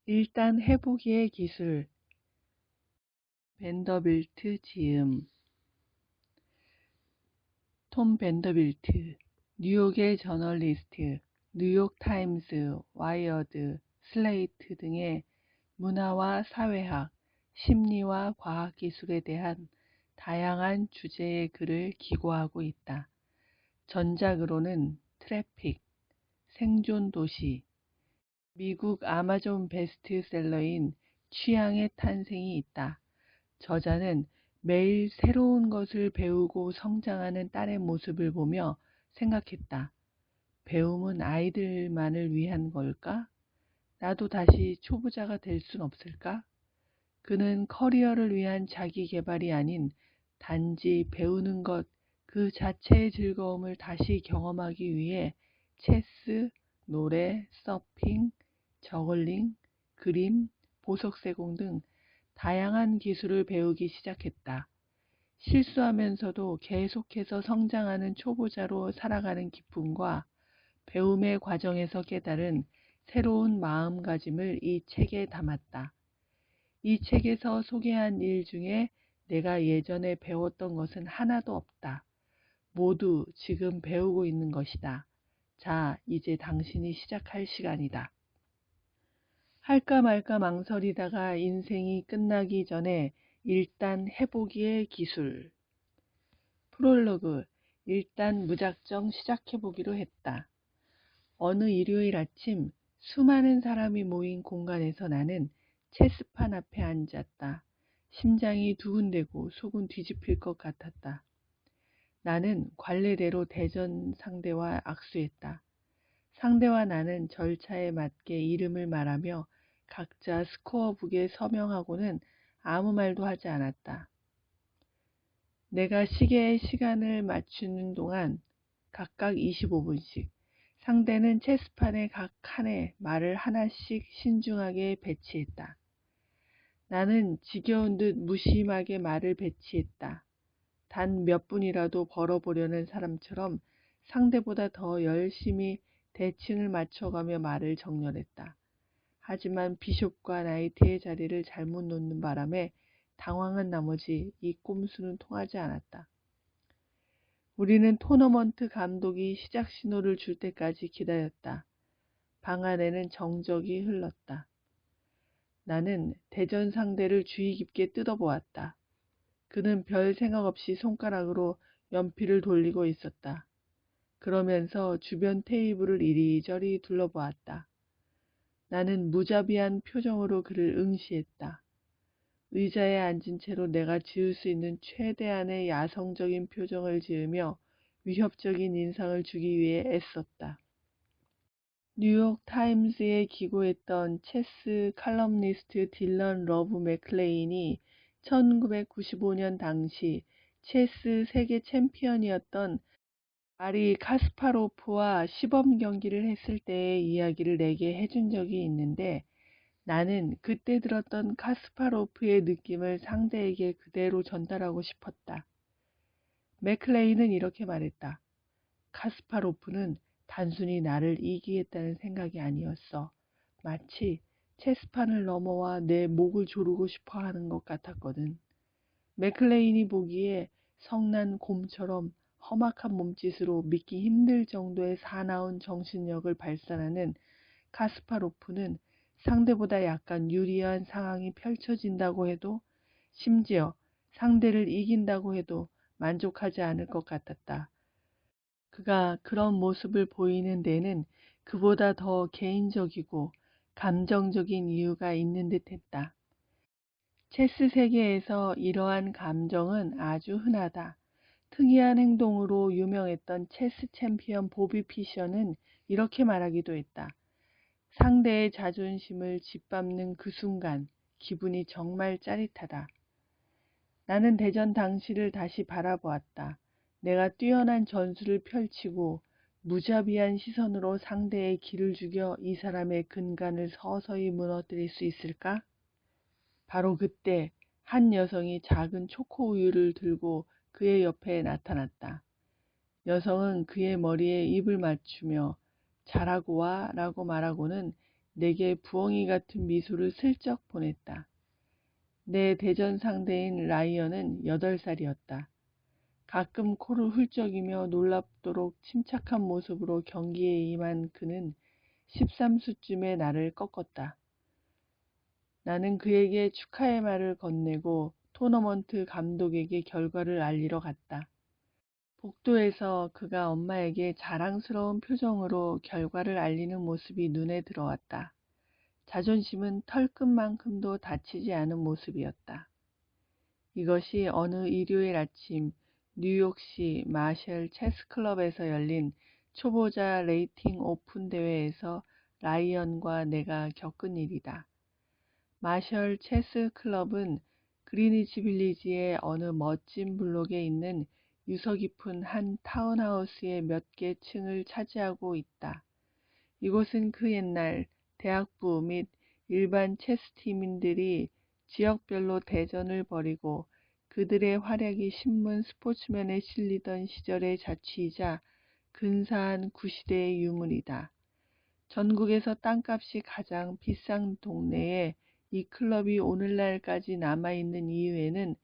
일단 해보기의 기술. 벤더빌트 지음. 톰 벤더빌트, 뉴욕의 저널리스트, 뉴욕타임스, 와이어드, 슬레이트 등의 문화와 사회학, 심리와 과학기술에 대한 다양한 주제의 글을 기고하고 있다. 전작으로는 트래픽, 생존도시, 미국 아마존 베스트셀러인 취향의 탄생이 있다. 저자는 매일 새로운 것을 배우고 성장하는 딸의 모습을 보며 생각했다. 배움은 아이들만을 위한 걸까? 나도 다시 초보자가 될 순 없을까? 그는 커리어를 위한 자기 개발이 아닌 단지 배우는 것 그 자체의 즐거움을 다시 경험하기 위해 체스, 노래, 서핑, 저글링, 그림, 보석세공 등 다양한 기술을 배우기 시작했다. 실수하면서도 계속해서 성장하는 초보자로 살아가는 기쁨과 배움의 과정에서 깨달은 새로운 마음가짐을 이 책에 담았다. 이 책에서 소개한 일 중에 내가 예전에 배웠던 것은 하나도 없다. 모두 지금 배우고 있는 것이다. 자, 이제 당신이 시작할 시간이다. 할까 말까 망설이다가 인생이 끝나기 전에 일단 해보기의 기술. 프롤로그. 일단 무작정 시작해보기로 했다. 어느 일요일 아침 수많은 사람이 모인 공간에서 나는 체스판 앞에 앉았다. 심장이 두근대고 속은 뒤집힐 것 같았다. 나는 관례대로 대전 상대와 악수했다. 상대와 나는 절차에 맞게 이름을 말하며 각자 스코어북에 서명하고는 아무 말도 하지 않았다. 내가 시계에 시간을 맞추는 동안 각각 25분씩, 상대는 체스판의 각 칸에 말을 하나씩 신중하게 배치했다. 나는 지겨운 듯 무심하게 말을 배치했다. 단 몇 분이라도 벌어보려는 사람처럼 상대보다 더 열심히 대칭을 맞춰가며 말을 정렬했다. 하지만 비숍과 나이트의 자리를 잘못 놓는 바람에 당황한 나머지 이 꼼수는 통하지 않았다. 우리는 토너먼트 감독이 시작 신호를 줄 때까지 기다렸다. 방 안에는 정적이 흘렀다. 나는 대전 상대를 주의 깊게 뜯어보았다. 그는 별 생각 없이 손가락으로 연필을 돌리고 있었다. 그러면서 주변 테이블을 이리저리 둘러보았다. 나는 무자비한 표정으로 그를 응시했다. 의자에 앉은 채로 내가 지을 수 있는 최대한의 야성적인 표정을 지으며 위협적인 인상을 주기 위해 애썼다. 뉴욕 타임스에 기고했던 체스 칼럼니스트 딜런 러브 맥클레인이 1995년 당시 체스 세계 챔피언이었던 가리 카스파로프와 시범 경기를 했을 때의 이야기를 내게 해준 적이 있는데, 나는 그때 들었던 카스파로프의 느낌을 상대에게 그대로 전달하고 싶었다. 맥클레인은 이렇게 말했다. 카스파로프는 단순히 나를 이기겠다는 생각이 아니었어. 마치 체스판을 넘어와 내 목을 조르고 싶어 하는 것 같았거든. 맥클레인이 보기에 성난 곰처럼 험악한 몸짓으로 믿기 힘들 정도의 사나운 정신력을 발산하는 카스파로프는 상대보다 약간 유리한 상황이 펼쳐진다고 해도, 심지어 상대를 이긴다고 해도 만족하지 않을 것 같았다. 그가 그런 모습을 보이는 데는 그보다 더 개인적이고 감정적인 이유가 있는 듯 했다. 체스 세계에서 이러한 감정은 아주 흔하다. 특이한 행동으로 유명했던 체스 챔피언 보비 피셔는 이렇게 말하기도 했다. 상대의 자존심을 짓밟는 그 순간 기분이 정말 짜릿하다. 나는 대전 당시를 다시 바라보았다. 내가 뛰어난 전술을 펼치고 무자비한 시선으로 상대의 기를 죽여 이 사람의 근간을 서서히 무너뜨릴 수 있을까? 바로 그때 한 여성이 작은 초코 우유를 들고 그의 옆에 나타났다. 여성은 그의 머리에 입을 맞추며 잘하고 와 라고 말하고는 내게 부엉이 같은 미소를 슬쩍 보냈다. 내 대전 상대인 라이언은 8살이었다. 가끔 코를 훌쩍이며 놀랍도록 침착한 모습으로 경기에 임한 그는 13수쯤에 나를 꺾었다. 나는 그에게 축하의 말을 건네고 토너먼트 감독에게 결과를 알리러 갔다. 복도에서 그가 엄마에게 자랑스러운 표정으로 결과를 알리는 모습이 눈에 들어왔다. 자존심은 털끝만큼도 다치지 않은 모습이었다. 이것이 어느 일요일 아침 뉴욕시 마셜 체스클럽에서 열린 초보자 레이팅 오픈 대회에서 라이언과 내가 겪은 일이다. 마셜 체스 클럽은 그리니치 빌리지의 어느 멋진 블록에 있는 유서 깊은 한 타운하우스의 몇 개 층을 차지하고 있다. 이곳은 그 옛날 대학부 및 일반 체스팀인들이 지역별로 대전을 벌이고 그들의 활약이 신문 스포츠면에 실리던 시절의 자취이자 근사한 구시대의 유물이다. 전국에서 땅값이 가장 비싼 동네에 이 클럽이 오늘날까지 남아있는 이유에는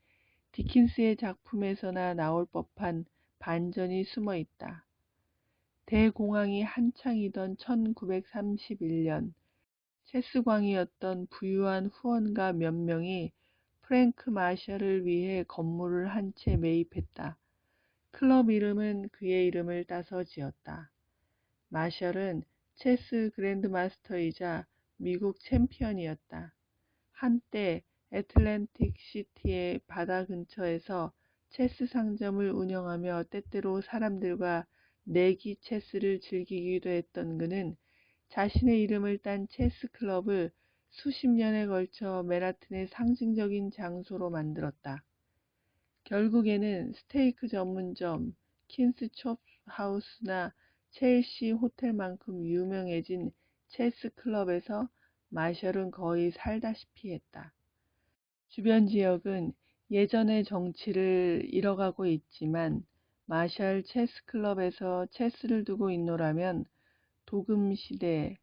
디킨스의 작품에서나 나올 법한 반전이 숨어 있다. 대공황이 한창이던 1931년 체스광이었던 부유한 후원가 몇 명이 프랭크 마셜을 위해 건물을 한 채 매입했다. 클럽 이름은 그의 이름을 따서 지었다. 마셜은 체스 그랜드마스터이자 미국 챔피언이었다. 한때 애틀랜틱 시티의 바다 근처에서 체스 상점을 운영하며 때때로 사람들과 내기 체스를 즐기기도 했던 그는 자신의 이름을 딴 체스 클럽을 수십 년에 걸쳐 맨하튼의 상징적인 장소로 만들었다. 결국에는 스테이크 전문점 킨스 첩하우스나 첼시 호텔만큼 유명해진 체스 클럽에서 마셜은 거의 살다시피 했다. 주변 지역은 예전의 정치를 잃어가고 있지만 마셜 체스 클럽에서 체스를 두고 있노라면 도금 시대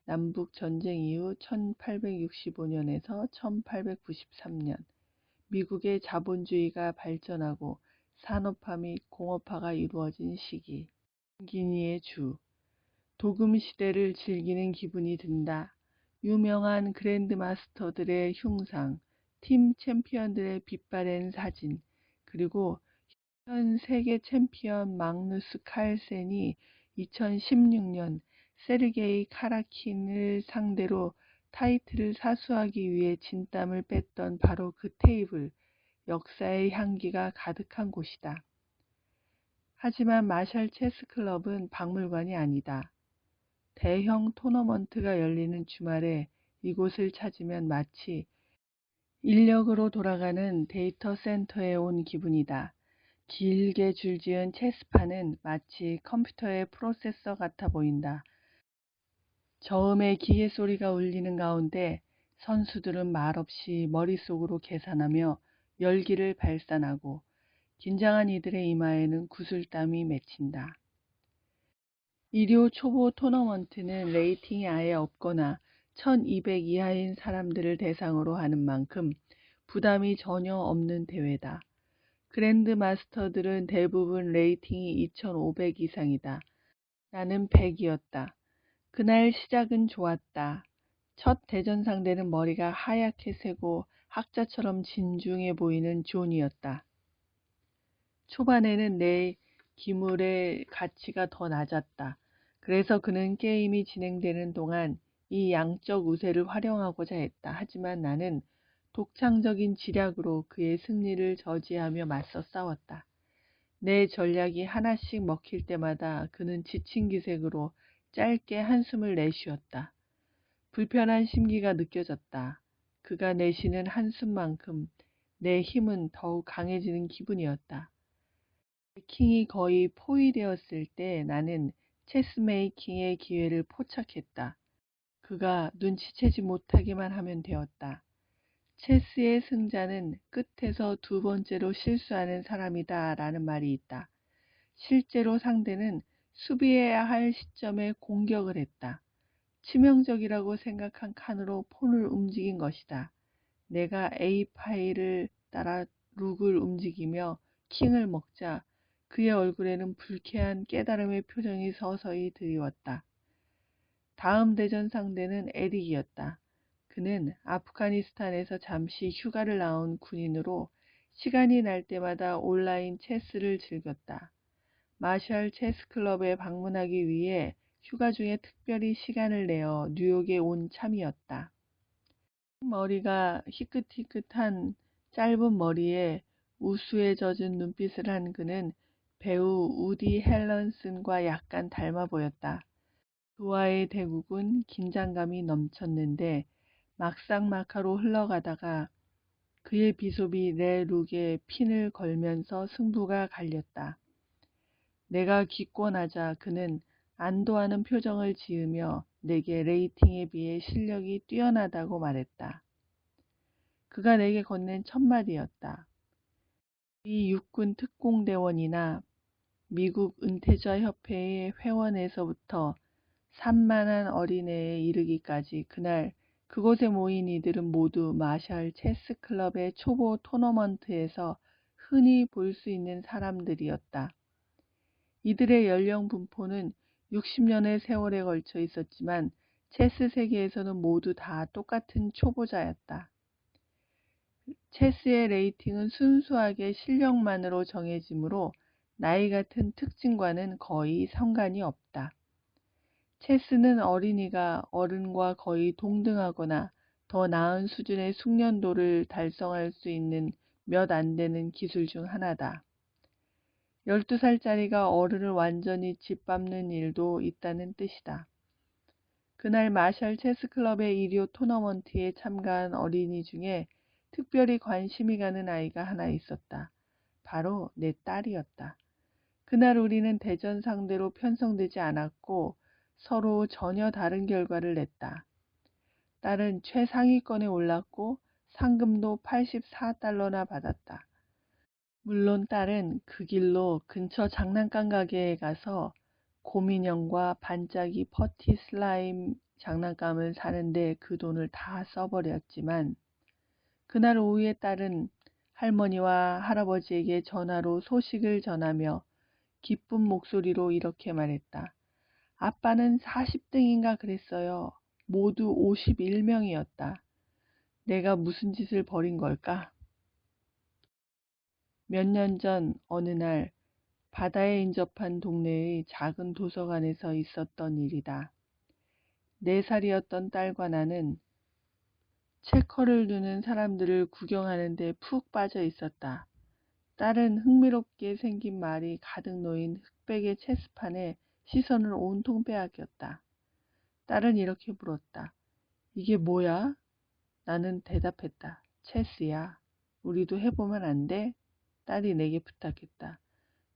남북 전쟁 이후 1865년에서 1893년 미국의 자본주의가 발전하고 산업화 및 공업화가 이루어진 시기. 기니의 주. 도금 시대를 즐기는 기분이 든다. 유명한 그랜드마스터들의 흉상, 팀 챔피언들의 빛바랜 사진, 그리고 현 세계 챔피언 마그누스 칼센이 2016년 세르게이 카라킨을 상대로 타이틀을 사수하기 위해 진땀을 뺐던 바로 그 테이블, 역사의 향기가 가득한 곳이다. 하지만 마셜 체스 클럽은 박물관이 아니다. 대형 토너먼트가 열리는 주말에 이곳을 찾으면 마치 인력으로 돌아가는 데이터 센터에 온 기분이다. 길게 줄지은 체스판은 마치 컴퓨터의 프로세서 같아 보인다. 저음의 기계 소리가 울리는 가운데 선수들은 말없이 머릿속으로 계산하며 열기를 발산하고 긴장한 이들의 이마에는 구슬땀이 맺힌다. 일요 초보 토너먼트는 레이팅이 아예 없거나 1200 이하인 사람들을 대상으로 하는 만큼 부담이 전혀 없는 대회다. 그랜드 마스터들은 대부분 레이팅이 2500 이상이다. 나는 100이었다. 그날 시작은 좋았다. 첫 대전 상대는 머리가 하얗게 새고 학자처럼 진중해 보이는 존이었다. 초반에는 내 기물의 가치가 더 낮았다. 그래서 그는 게임이 진행되는 동안 이 양적 우세를 활용하고자 했다. 하지만 나는 독창적인 지략으로 그의 승리를 저지하며 맞서 싸웠다. 내 전략이 하나씩 먹힐 때마다 그는 지친 기색으로 짧게 한숨을 내쉬었다. 불편한 심기가 느껴졌다. 그가 내쉬는 한숨만큼 내 힘은 더욱 강해지는 기분이었다. 킹이 거의 포위되었을 때 나는 체스메이킹의 기회를 포착했다. 그가 눈치채지 못하기만 하면 되었다. 체스의 승자는 끝에서 두 번째로 실수하는 사람이다 라는 말이 있다. 실제로 상대는 수비해야 할 시점에 공격을 했다. 치명적이라고 생각한 칸으로 폰을 움직인 것이다. 내가 A 파일을 따라 룩을 움직이며 킹을 먹자 그의 얼굴에는 불쾌한 깨달음의 표정이 서서히 드리웠다. 다음 대전 상대는 에릭이었다. 그는 아프가니스탄에서 잠시 휴가를 나온 군인으로 시간이 날 때마다 온라인 체스를 즐겼다. 마샬 체스 클럽에 방문하기 위해 휴가 중에 특별히 시간을 내어 뉴욕에 온 참이었다. 머리가 희끗희끗한 짧은 머리에 우수에 젖은 눈빛을 한 그는 배우 우디 헬런슨과 약간 닮아 보였다. 그와의 대국은 긴장감이 넘쳤는데 막상막하로 흘러가다가 그의 비속이 내 룩에 핀을 걸면서 승부가 갈렸다. 내가 기권하자 그는 안도하는 표정을 지으며 내게 레이팅에 비해 실력이 뛰어나다고 말했다. 그가 내게 건넨 첫마디였다. 미 육군 특공대원이나 미국 은퇴자 협회의 회원에서부터 산만한 어린애에 이르기까지 그날 그곳에 모인 이들은 모두 마샬 체스 클럽의 초보 토너먼트에서 흔히 볼 수 있는 사람들이었다. 이들의 연령 분포는 60년의 세월에 걸쳐 있었지만 체스 세계에서는 모두 다 똑같은 초보자였다. 체스의 레이팅은 순수하게 실력만으로 정해지므로 나이 같은 특징과는 거의 상관이 없다. 체스는 어린이가 어른과 거의 동등하거나 더 나은 수준의 숙련도를 달성할 수 있는 몇 안 되는 기술 중 하나다. 12살짜리가 어른을 완전히 짓밟는 일도 있다는 뜻이다. 그날 마샬 체스클럽의 일요 토너먼트에 참가한 어린이 중에 특별히 관심이 가는 아이가 하나 있었다. 바로 내 딸이었다. 그날 우리는 대전 상대로 편성되지 않았고 서로 전혀 다른 결과를 냈다. 딸은 최상위권에 올랐고 상금도 $84나 받았다. 물론 딸은 그 길로 근처 장난감 가게에 가서 곰인형과 반짝이 퍼티 슬라임 장난감을 사는데 그 돈을 다 써버렸지만 그날 오후에 딸은 할머니와 할아버지에게 전화로 소식을 전하며 기쁜 목소리로 이렇게 말했다. 아빠는 40등인가 그랬어요. 모두 51명이었다. 내가 무슨 짓을 벌인 걸까? 몇 년 전 어느 날 바다에 인접한 동네의 작은 도서관에서 있었던 일이다. 4살이었던 딸과 나는 체커를 두는 사람들을 구경하는데 푹 빠져 있었다. 딸은 흥미롭게 생긴 말이 가득 놓인 흑백의 체스판에 시선을 온통 빼앗겼다. 딸은 이렇게 물었다. 이게 뭐야? 나는 대답했다. 체스야. 우리도 해보면 안 돼? 딸이 내게 부탁했다.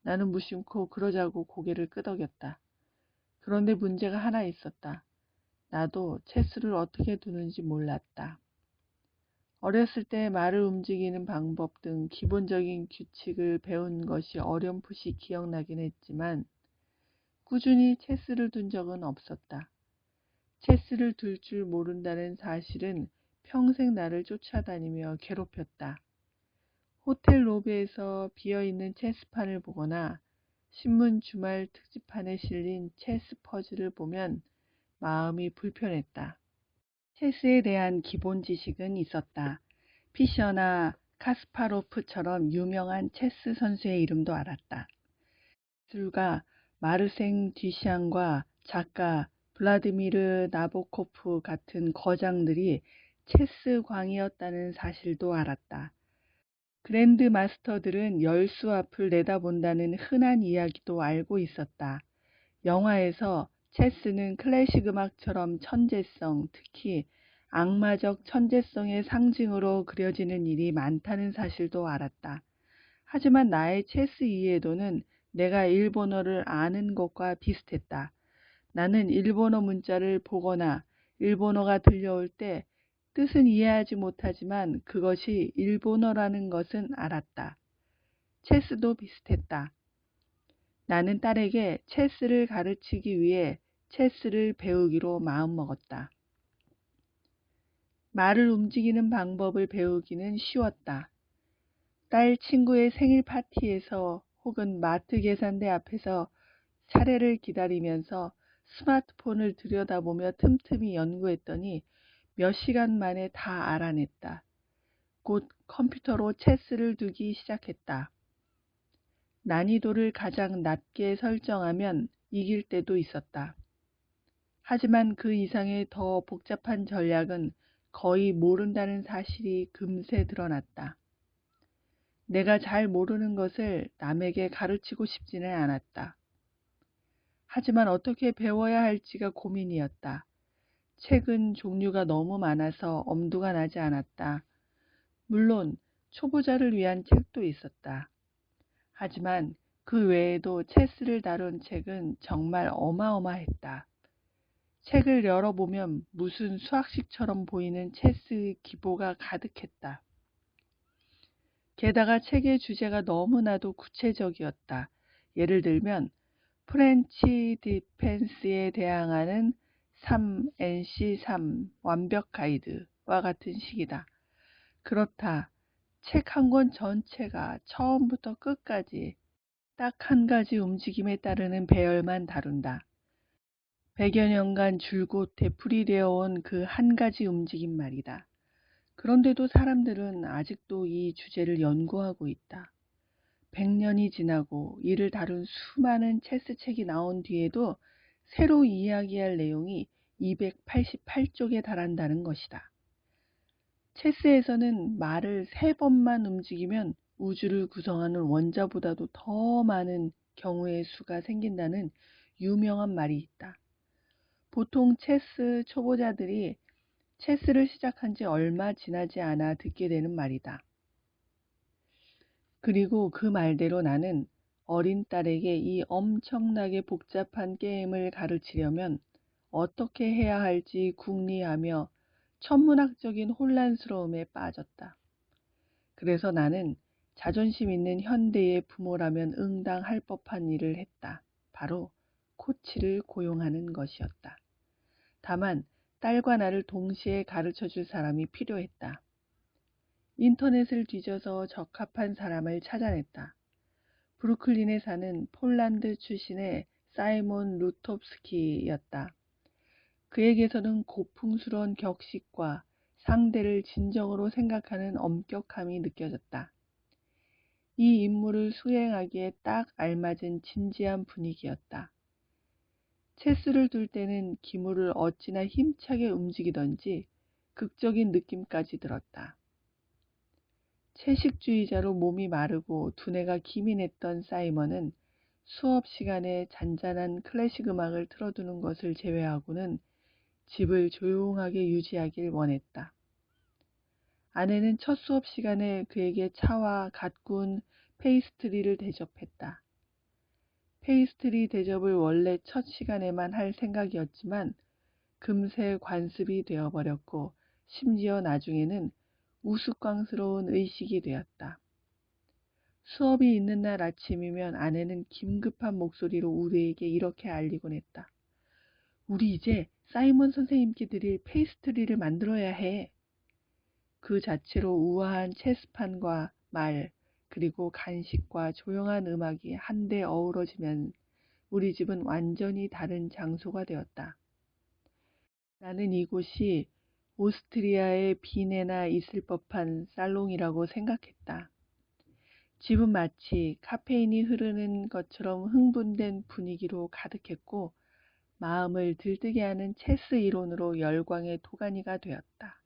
나는 무심코 그러자고 고개를 끄덕였다. 그런데 문제가 하나 있었다. 나도 체스를 어떻게 두는지 몰랐다. 어렸을 때 말을 움직이는 방법 등 기본적인 규칙을 배운 것이 어렴풋이 기억나긴 했지만 꾸준히 체스를 둔 적은 없었다. 체스를 둘 줄 모른다는 사실은 평생 나를 쫓아다니며 괴롭혔다. 호텔 로비에서 비어있는 체스판을 보거나 신문 주말 특집판에 실린 체스 퍼즐을 보면 마음이 불편했다. 체스에 대한 기본 지식은 있었다. 피셔나 카스파로프처럼 유명한 체스 선수의 이름도 알았다. 기술가 마르생 듀샹과 작가 블라디미르 나보코프 같은 거장들이 체스 광이었다는 사실도 알았다. 그랜드 마스터들은 열수 앞을 내다본다는 흔한 이야기도 알고 있었다. 영화에서 체스는 클래식 음악처럼 천재성, 특히 악마적 천재성의 상징으로 그려지는 일이 많다는 사실도 알았다. 하지만 나의 체스 이해도는 내가 일본어를 아는 것과 비슷했다. 나는 일본어 문자를 보거나 일본어가 들려올 때 뜻은 이해하지 못하지만 그것이 일본어라는 것은 알았다. 체스도 비슷했다. 나는 딸에게 체스를 가르치기 위해 체스를 배우기로 마음먹었다. 말을 움직이는 방법을 배우기는 쉬웠다. 딸 친구의 생일 파티에서 혹은 마트 계산대 앞에서 차례를 기다리면서 스마트폰을 들여다보며 틈틈이 연구했더니 몇 시간 만에 다 알아냈다. 곧 컴퓨터로 체스를 두기 시작했다. 난이도를 가장 낮게 설정하면 이길 때도 있었다. 하지만 그 이상의 더 복잡한 전략은 거의 모른다는 사실이 금세 드러났다. 내가 잘 모르는 것을 남에게 가르치고 싶지는 않았다. 하지만 어떻게 배워야 할지가 고민이었다. 책은 종류가 너무 많아서 엄두가 나지 않았다. 물론 초보자를 위한 책도 있었다. 하지만 그 외에도 체스를 다룬 책은 정말 어마어마했다. 책을 열어보면 무슨 수학식처럼 보이는 체스 기보가 가득했다. 게다가 책의 주제가 너무나도 구체적이었다. 예를 들면 프렌치 디펜스에 대항하는 3NC3 완벽 가이드와 같은 식이다. 그렇다. 책 한 권 전체가 처음부터 끝까지 딱 한 가지 움직임에 따르는 배열만 다룬다. 100여 년간 줄곧 되풀이되어 온 그 한 가지 움직임 말이다. 그런데도 사람들은 아직도 이 주제를 연구하고 있다. 100년이 지나고 이를 다룬 수많은 체스 책이 나온 뒤에도 새로 이야기할 내용이 288쪽에 달한다는 것이다. 체스에서는 말을 3번만 움직이면 우주를 구성하는 원자보다도 더 많은 경우의 수가 생긴다는 유명한 말이 있다. 보통 체스 초보자들이 체스를 시작한 지 얼마 지나지 않아 듣게 되는 말이다. 그리고 그 말대로 나는 어린 딸에게 이 엄청나게 복잡한 게임을 가르치려면 어떻게 해야 할지 궁리하며 천문학적인 혼란스러움에 빠졌다. 그래서 나는 자존심 있는 현대의 부모라면 응당할 법한 일을 했다. 바로 코치를 고용하는 것이었다. 다만 딸과 나를 동시에 가르쳐줄 사람이 필요했다. 인터넷을 뒤져서 적합한 사람을 찾아냈다. 브루클린에 사는 폴란드 출신의 사이몬 루톱스키였다. 그에게서는 고풍스러운 격식과 상대를 진정으로 생각하는 엄격함이 느껴졌다. 이 임무를 수행하기에 딱 알맞은 진지한 분위기였다. 체스를 둘 때는 기물을 어찌나 힘차게 움직이던지 극적인 느낌까지 들었다. 채식주의자로 몸이 마르고 두뇌가 기민했던 사이먼은 수업 시간에 잔잔한 클래식 음악을 틀어두는 것을 제외하고는 집을 조용하게 유지하길 원했다. 아내는 첫 수업 시간에 그에게 차와 갓 구운 페이스트리를 대접했다. 페이스트리 대접을 원래 첫 시간에만 할 생각이었지만 금세 관습이 되어버렸고 심지어 나중에는 우스꽝스러운 의식이 되었다. 수업이 있는 날 아침이면 아내는 긴급한 목소리로 우리에게 이렇게 알리곤 했다. 우리 이제 사이먼 선생님께 드릴 페이스트리를 만들어야 해. 그 자체로 우아한 체스판과 말, 그리고 간식과 조용한 음악이 한데 어우러지면 우리 집은 완전히 다른 장소가 되었다. 나는 이곳이 오스트리아의 빈에나 있을 법한 살롱이라고 생각했다. 집은 마치 카페인이 흐르는 것처럼 흥분된 분위기로 가득했고 마음을 들뜨게 하는 체스 이론으로 열광의 도가니가 되었다.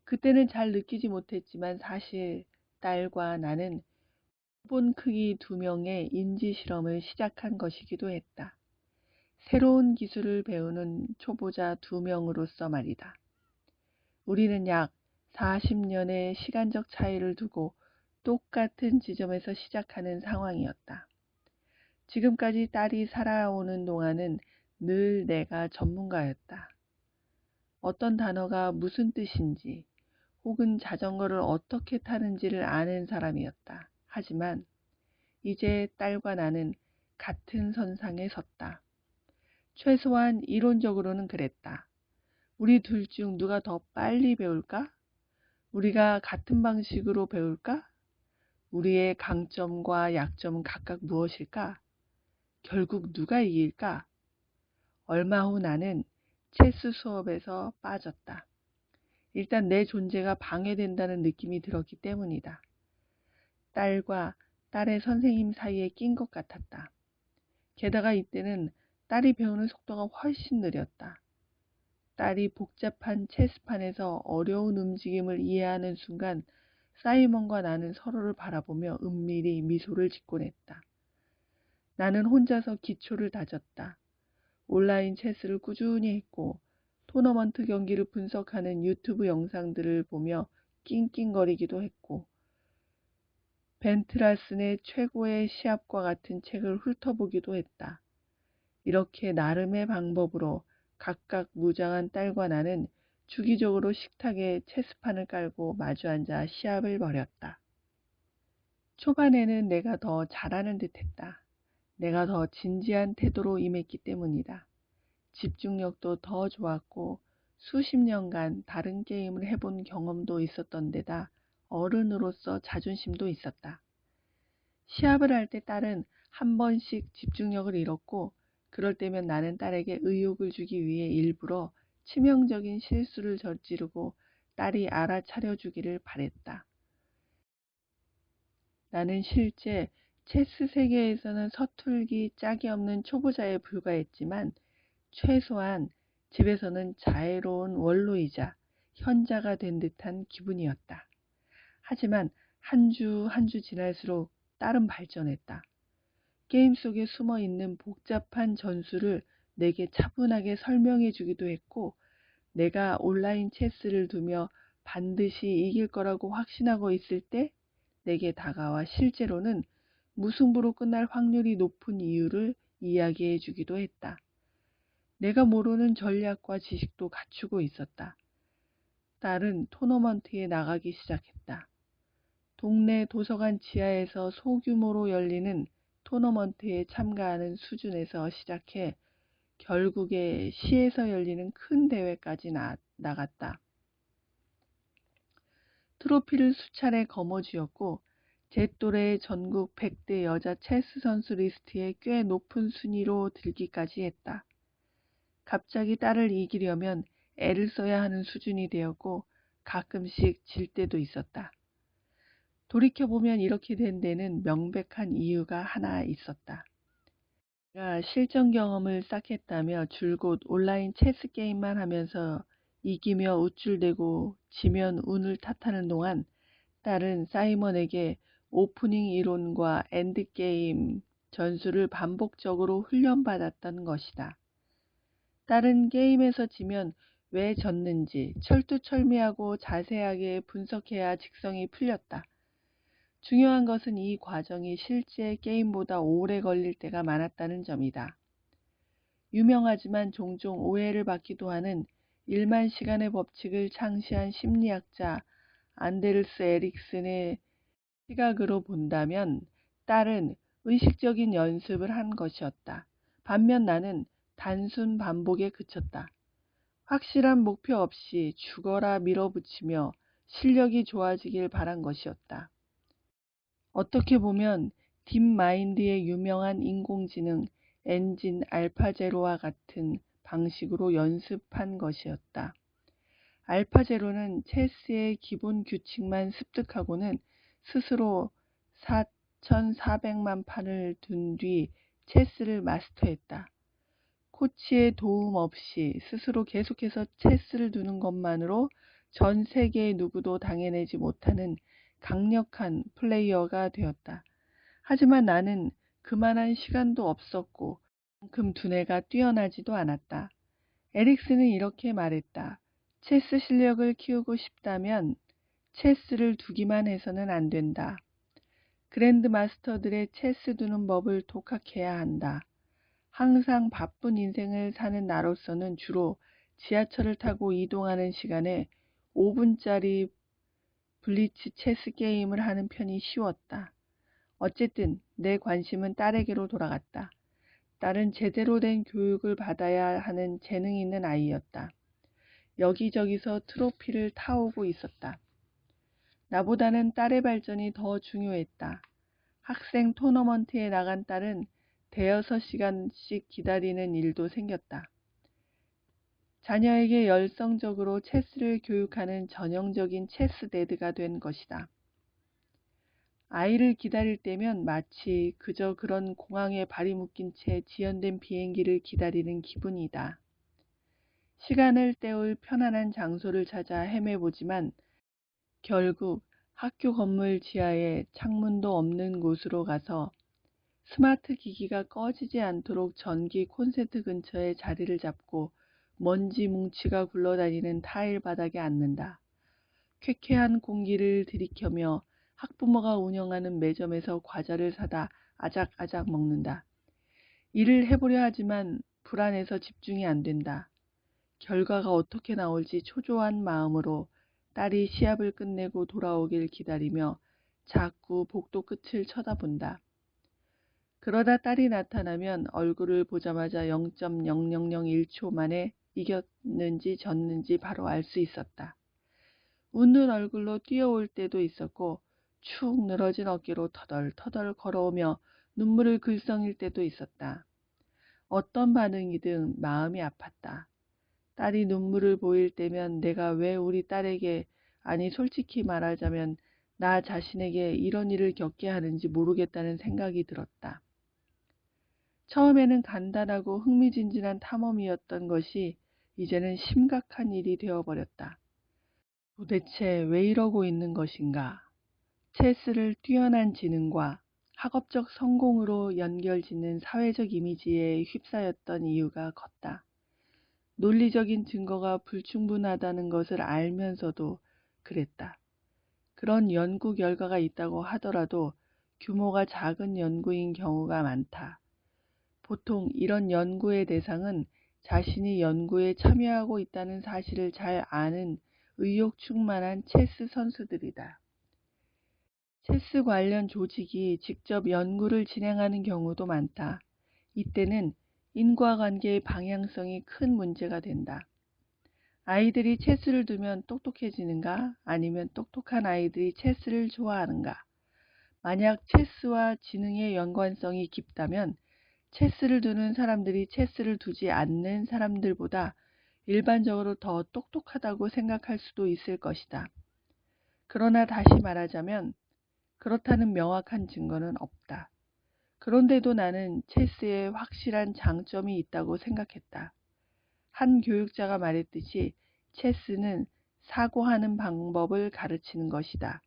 그때는 잘 느끼지 못했지만 사실 딸과 나는 본 크기 2명의 인지 실험을 시작한 것이기도 했다. 새로운 기술을 배우는 초보자 2명으로서 말이다. 우리는 약 40년의 시간적 차이를 두고 똑같은 지점에서 시작하는 상황이었다. 지금까지 딸이 살아오는 동안은 늘 내가 전문가였다. 어떤 단어가 무슨 뜻인지 혹은 자전거를 어떻게 타는지를 아는 사람이었다. 하지만 이제 딸과 나는 같은 선상에 섰다. 최소한 이론적으로는 그랬다. 우리 둘 중 누가 더 빨리 배울까? 우리가 같은 방식으로 배울까? 우리의 강점과 약점은 각각 무엇일까? 결국 누가 이길까? 얼마 후 나는 체스 수업에서 빠졌다. 일단 내 존재가 방해된다는 느낌이 들었기 때문이다. 딸과 딸의 선생님 사이에 낀 것 같았다. 게다가 이때는 딸이 배우는 속도가 훨씬 느렸다. 딸이 복잡한 체스판에서 어려운 움직임을 이해하는 순간 사이먼과 나는 서로를 바라보며 은밀히 미소를 짓곤 했다. 나는 혼자서 기초를 다졌다. 온라인 체스를 꾸준히 했고 토너먼트 경기를 분석하는 유튜브 영상들을 보며 낑낑거리기도 했고 벤트라슨의 최고의 시합과 같은 책을 훑어보기도 했다. 이렇게 나름의 방법으로 각각 무장한 딸과 나는 주기적으로 식탁에 체스판을 깔고 마주 앉아 시합을 벌였다. 초반에는 내가 더 잘하는 듯했다. 내가 더 진지한 태도로 임했기 때문이다. 집중력도 더 좋았고 수십 년간 다른 게임을 해본 경험도 있었던 데다 어른으로서 자존심도 있었다. 시합을 할 때 딸은 한 번씩 집중력을 잃었고 그럴 때면 나는 딸에게 의욕을 주기 위해 일부러 치명적인 실수를 저지르고 딸이 알아차려 주기를 바랬다. 나는 실제 체스 세계에서는 서툴기 짝이 없는 초보자에 불과했지만 최소한 집에서는 자애로운 원로이자 현자가 된 듯한 기분이었다. 하지만 한 주 한 주 지날수록 딸은 발전했다. 게임 속에 숨어 있는 복잡한 전술을 내게 차분하게 설명해 주기도 했고 내가 온라인 체스를 두며 반드시 이길 거라고 확신하고 있을 때 내게 다가와 실제로는 무승부로 끝날 확률이 높은 이유를 이야기해 주기도 했다. 내가 모르는 전략과 지식도 갖추고 있었다. 딸은 토너먼트에 나가기 시작했다. 동네 도서관 지하에서 소규모로 열리는 토너먼트에 참가하는 수준에서 시작해 결국에 시에서 열리는 큰 대회까지 나갔다. 트로피를 수차례 거머쥐었고 제 또래의 전국 100대 여자 체스 선수 리스트에 꽤 높은 순위로 들기까지 했다. 갑자기 딸을 이기려면 애를 써야 하는 수준이 되었고 가끔씩 질 때도 있었다. 돌이켜보면 이렇게 된 데는 명백한 이유가 하나 있었다. 내가 실전 경험을 쌓겠다며 줄곧 온라인 체스 게임만 하면서 이기며 우쭐대고 지면 운을 탓하는 동안 딸은 사이먼에게 오프닝 이론과 엔드게임 전술을 반복적으로 훈련받았던 것이다. 딸은 게임에서 지면 왜 졌는지 철두철미하고 자세하게 분석해야 직성이 풀렸다. 중요한 것은 이 과정이 실제 게임보다 오래 걸릴 때가 많았다는 점이다. 유명하지만 종종 오해를 받기도 하는 1만 시간의 법칙을 창시한 심리학자 안데르스 에릭슨의 시각으로 본다면 딸은 의식적인 연습을 한 것이었다. 반면 나는 단순 반복에 그쳤다. 확실한 목표 없이 죽어라 밀어붙이며 실력이 좋아지길 바란 것이었다. 어떻게 보면 딥마인드의 유명한 인공지능 엔진 알파제로와 같은 방식으로 연습한 것이었다. 알파제로는 체스의 기본 규칙만 습득하고는 스스로 4,400만 판을 둔 뒤 체스를 마스터했다. 코치의 도움 없이 스스로 계속해서 체스를 두는 것만으로 전 세계의 누구도 당해내지 못하는 강력한 플레이어가 되었다. 하지만 나는 그만한 시간도 없었고 그만큼 두뇌가 뛰어나지도 않았다. 에릭슨은 이렇게 말했다. 체스 실력을 키우고 싶다면 체스를 두기만 해서는 안 된다. 그랜드 마스터들의 체스 두는 법을 독학해야 한다. 항상 바쁜 인생을 사는 나로서는 주로 지하철을 타고 이동하는 시간에 5분짜리 블리츠 체스 게임을 하는 편이 쉬웠다. 어쨌든 내 관심은 딸에게로 돌아갔다. 딸은 제대로 된 교육을 받아야 하는 재능 있는 아이였다. 여기저기서 트로피를 타오고 있었다. 나보다는 딸의 발전이 더 중요했다. 학생 토너먼트에 나간 딸은 대여섯 시간씩 기다리는 일도 생겼다. 자녀에게 열성적으로 체스를 교육하는 전형적인 체스데드가 된 것이다. 아이를 기다릴 때면 마치 그저 그런 공항에 발이 묶인 채 지연된 비행기를 기다리는 기분이다. 시간을 때울 편안한 장소를 찾아 헤매보지만 결국 학교 건물 지하에 창문도 없는 곳으로 가서 스마트 기기가 꺼지지 않도록 전기 콘센트 근처에 자리를 잡고 먼지 뭉치가 굴러다니는 타일 바닥에 앉는다. 쾌쾌한 공기를 들이켜며 학부모가 운영하는 매점에서 과자를 사다 아작아작 먹는다. 일을 해보려 하지만 불안해서 집중이 안 된다. 결과가 어떻게 나올지 초조한 마음으로 딸이 시합을 끝내고 돌아오길 기다리며 자꾸 복도 끝을 쳐다본다. 그러다 딸이 나타나면 얼굴을 보자마자 0.0001초 만에 이겼는지 졌는지 바로 알 수 있었다. 웃는 얼굴로 뛰어올 때도 있었고 축 늘어진 어깨로 터덜터덜 걸어오며 눈물을 글썽일 때도 있었다. 어떤 반응이든 마음이 아팠다. 딸이 눈물을 보일 때면 내가 왜 우리 딸에게, 아니 솔직히 말하자면 나 자신에게 이런 일을 겪게 하는지 모르겠다는 생각이 들었다. 처음에는 간단하고 흥미진진한 탐험이었던 것이 이제는 심각한 일이 되어버렸다. 도대체 왜 이러고 있는 것인가? 체스를 뛰어난 지능과 학업적 성공으로 연결짓는 사회적 이미지에 휩싸였던 이유가 컸다. 논리적인 증거가 불충분하다는 것을 알면서도 그랬다. 그런 연구 결과가 있다고 하더라도 규모가 작은 연구인 경우가 많다. 보통 이런 연구의 대상은 자신이 연구에 참여하고 있다는 사실을 잘 아는 의욕 충만한 체스 선수들이다. 체스 관련 조직이 직접 연구를 진행하는 경우도 많다. 이때는 인과관계의 방향성이 큰 문제가 된다. 아이들이 체스를 두면 똑똑해지는가? 아니면 똑똑한 아이들이 체스를 좋아하는가? 만약 체스와 지능의 연관성이 깊다면 체스를 두는 사람들이 체스를 두지 않는 사람들보다 일반적으로 더 똑똑하다고 생각할 수도 있을 것이다. 그러나 다시 말하자면 그렇다는 명확한 증거는 없다. 그런데도 나는 체스에 확실한 장점이 있다고 생각했다. 한 교육자가 말했듯이 체스는 사고하는 방법을 가르치는 것이다.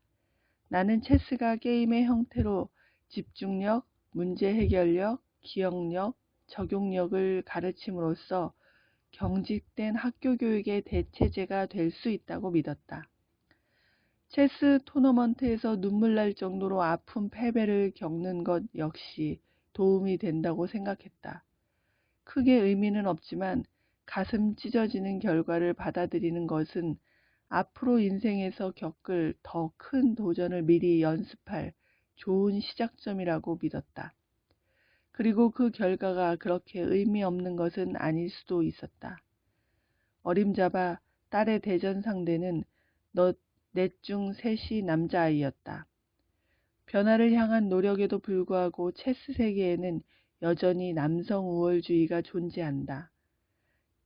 나는 체스가 게임의 형태로 집중력, 문제 해결력, 기억력, 적용력을 가르침으로써 경직된 학교 교육의 대체제가 될 수 있다고 믿었다. 체스 토너먼트에서 눈물 날 정도로 아픈 패배를 겪는 것 역시 도움이 된다고 생각했다. 크게 의미는 없지만 가슴 찢어지는 결과를 받아들이는 것은 앞으로 인생에서 겪을 더 큰 도전을 미리 연습할 좋은 시작점이라고 믿었다. 그리고 그 결과가 그렇게 의미 없는 것은 아닐 수도 있었다. 어림잡아 딸의 대전 상대는 넷 중 셋이 남자아이였다. 변화를 향한 노력에도 불구하고 체스 세계에는 여전히 남성 우월주의가 존재한다.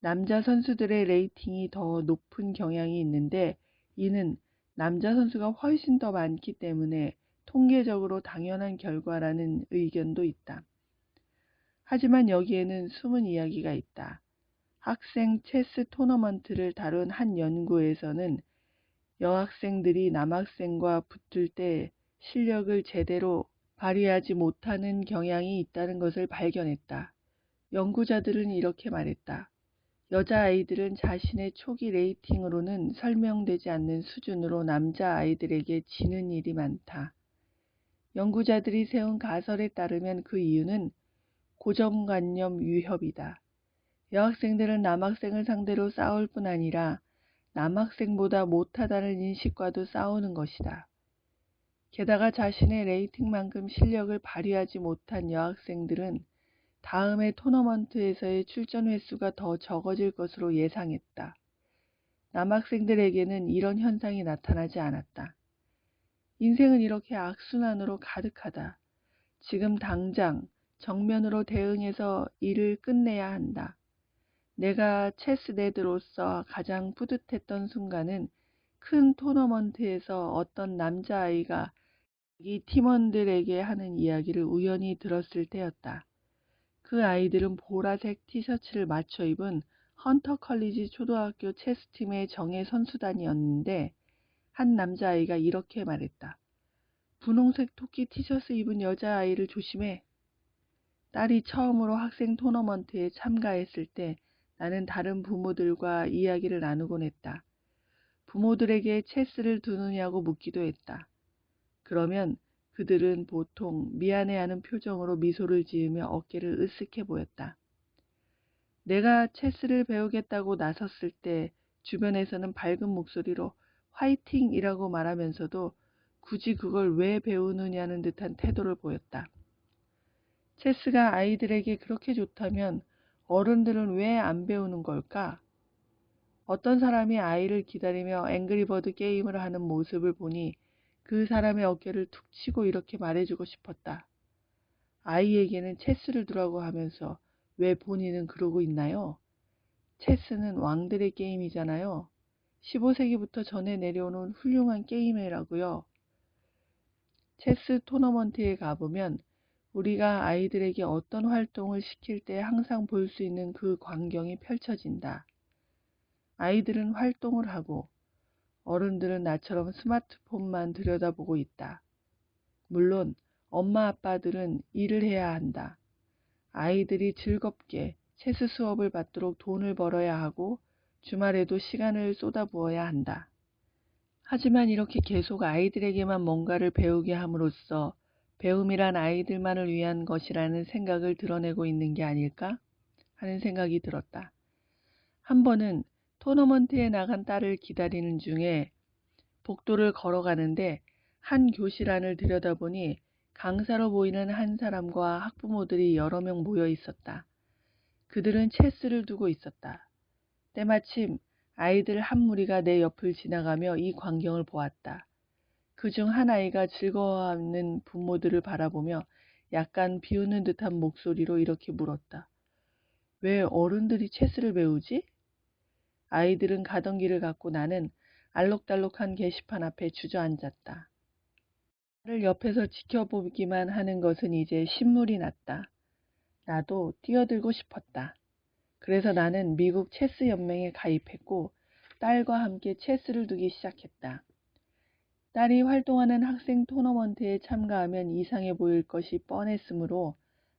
남자 선수들의 레이팅이 더 높은 경향이 있는데 이는 남자 선수가 훨씬 더 많기 때문에 통계적으로 당연한 결과라는 의견도 있다. 하지만 여기에는 숨은 이야기가 있다. 학생 체스 토너먼트를 다룬 한 연구에서는 여학생들이 남학생과 붙을 때 실력을 제대로 발휘하지 못하는 경향이 있다는 것을 발견했다. 연구자들은 이렇게 말했다. 여자아이들은 자신의 초기 레이팅으로는 설명되지 않는 수준으로 남자아이들에게 지는 일이 많다. 연구자들이 세운 가설에 따르면 그 이유는 고정관념 위협이다. 여학생들은 남학생을 상대로 싸울 뿐 아니라 남학생보다 못하다는 인식과도 싸우는 것이다. 게다가 자신의 레이팅만큼 실력을 발휘하지 못한 여학생들은 다음의 토너먼트에서의 출전 횟수가 더 적어질 것으로 예상했다. 남학생들에게는 이런 현상이 나타나지 않았다. 인생은 이렇게 악순환으로 가득하다. 지금 당장 정면으로 대응해서 일을 끝내야 한다. 내가 체스네드로서 가장 뿌듯했던 순간은 큰 토너먼트에서 어떤 남자아이가 자기 팀원들에게 하는 이야기를 우연히 들었을 때였다. 그 아이들은 보라색 티셔츠를 맞춰 입은 헌터 컬리지 초등학교 체스팀의 정예 선수단이었는데 한 남자아이가 이렇게 말했다. 분홍색 토끼 티셔츠 입은 여자아이를 조심해. 딸이 처음으로 학생 토너먼트에 참가했을 때 나는 다른 부모들과 이야기를 나누곤 했다. 부모들에게 체스를 두느냐고 묻기도 했다. 그러면 그들은 보통 미안해하는 표정으로 미소를 지으며 어깨를 으쓱해 보였다. 내가 체스를 배우겠다고 나섰을 때 주변에서는 밝은 목소리로 화이팅이라고 말하면서도 굳이 그걸 왜 배우느냐는 듯한 태도를 보였다. 체스가 아이들에게 그렇게 좋다면 어른들은 왜 안 배우는 걸까? 어떤 사람이 아이를 기다리며 앵그리버드 게임을 하는 모습을 보니 그 사람의 어깨를 툭 치고 이렇게 말해주고 싶었다. 아이에게는 체스를 두라고 하면서 왜 본인은 그러고 있나요? 체스는 왕들의 게임이잖아요. 15세기부터 전해 내려오는 훌륭한 게임이라고요. 체스 토너먼트에 가보면 우리가 아이들에게 어떤 활동을 시킬 때 항상 볼 수 있는 그 광경이 펼쳐진다. 아이들은 활동을 하고 어른들은 나처럼 스마트폰만 들여다보고 있다. 물론 엄마 아빠들은 일을 해야 한다. 아이들이 즐겁게 체스 수업을 받도록 돈을 벌어야 하고 주말에도 시간을 쏟아부어야 한다. 하지만 이렇게 계속 아이들에게만 뭔가를 배우게 함으로써 배움이란 아이들만을 위한 것이라는 생각을 드러내고 있는 게 아닐까 하는 생각이 들었다. 한 번은 토너먼트에 나간 딸을 기다리는 중에 복도를 걸어가는데 한 교실 안을 들여다보니 강사로 보이는 한 사람과 학부모들이 여러 명 모여 있었다. 그들은 체스를 두고 있었다. 때마침 아이들 한 무리가 내 옆을 지나가며 이 광경을 보았다. 그중 한 아이가 즐거워하는 부모들을 바라보며 약간 비웃는 듯한 목소리로 이렇게 물었다. 왜 어른들이 체스를 배우지? 아이들은 가던 길을 갔고 나는 알록달록한 게시판 앞에 주저앉았다. 나를 옆에서 지켜보기만 하는 것은 이제 신물이 났다. 나도 뛰어들고 싶었다. 그래서 나는 미국 체스 연맹에 가입했고 딸과 함께 체스를 두기 시작했다. 딸이 활동하는 학생 토너먼트에 참가하면 이상해 보일 것이 뻔했으므로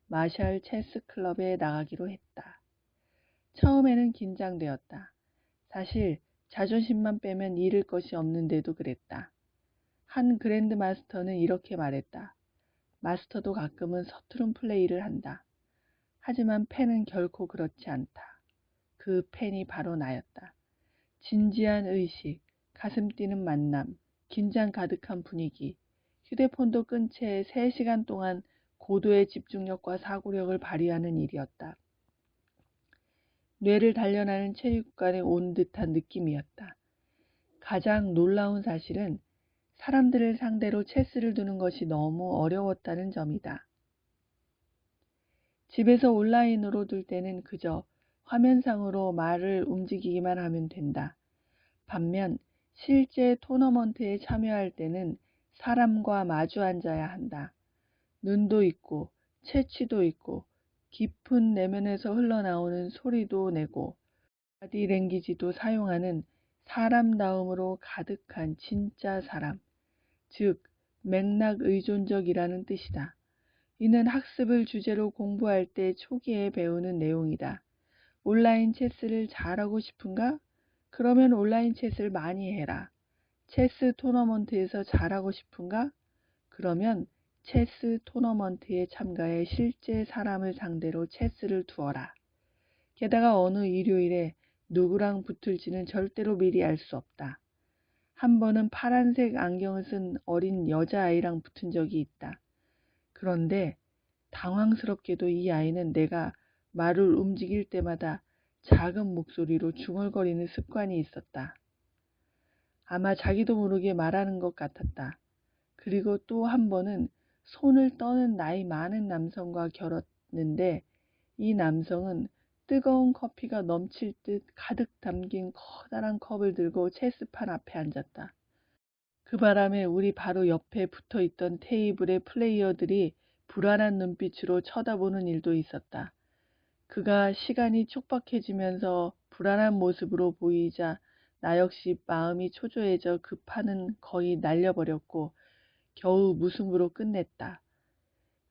마샬 체스 클럽에 나가기로 했다. 처음에는 긴장되었다. 사실 자존심만 빼면 잃을 것이 없는데도 그랬다. 한 그랜드 마스터는 이렇게 말했다. 마스터도 가끔은 서투른 플레이를 한다. 하지만 팬은 결코 그렇지 않다. 그 팬이 바로 나였다. 진지한 의식, 가슴 뛰는 만남, 긴장 가득한 분위기, 휴대폰도 끈 채 3시간 동안 고도의 집중력과 사고력을 발휘하는 일이었다. 뇌를 단련하는 체육관에 온 듯한 느낌이었다. 가장 놀라운 사실은 사람들을 상대로 체스를 두는 것이 너무 어려웠다는 점이다. 집에서 온라인으로 둘 때는 그저 화면상으로 말을 움직이기만 하면 된다. 반면 실제 토너먼트에 참여할 때는 사람과 마주 앉아야 한다. 눈도 있고 채취도 있고 깊은 내면에서 흘러나오는 소리도 내고 바디랭귀지도 사용하는 사람다움으로 가득한 진짜 사람, 즉 맥락 의존적이라는 뜻이다. 이는 학습을 주제로 공부할 때 초기에 배우는 내용이다. 온라인 체스를 잘하고 싶은가? 그러면 온라인 체스를 많이 해라. 체스 토너먼트에서 잘하고 싶은가? 그러면 체스 토너먼트에 참가해 실제 사람을 상대로 체스를 두어라. 게다가 어느 일요일에 누구랑 붙을지는 절대로 미리 알 수 없다. 한 번은 파란색 안경을 쓴 어린 여자아이랑 붙은 적이 있다. 그런데 당황스럽게도 이 아이는 내가 말을 움직일 때마다 작은 목소리로 중얼거리는 습관이 있었다. 아마 자기도 모르게 말하는 것 같았다. 그리고 또 한 번은 손을 떠는 나이 많은 남성과 겨뤘는데 이 남성은 뜨거운 커피가 넘칠 듯 가득 담긴 커다란 컵을 들고 체스판 앞에 앉았다. 그 바람에 우리 바로 옆에 붙어있던 테이블의 플레이어들이 불안한 눈빛으로 쳐다보는 일도 있었다. 그가 시간이 촉박해지면서 불안한 모습으로 보이자 나 역시 마음이 초조해져 그 판은 거의 날려버렸고 겨우 무승부로 끝냈다.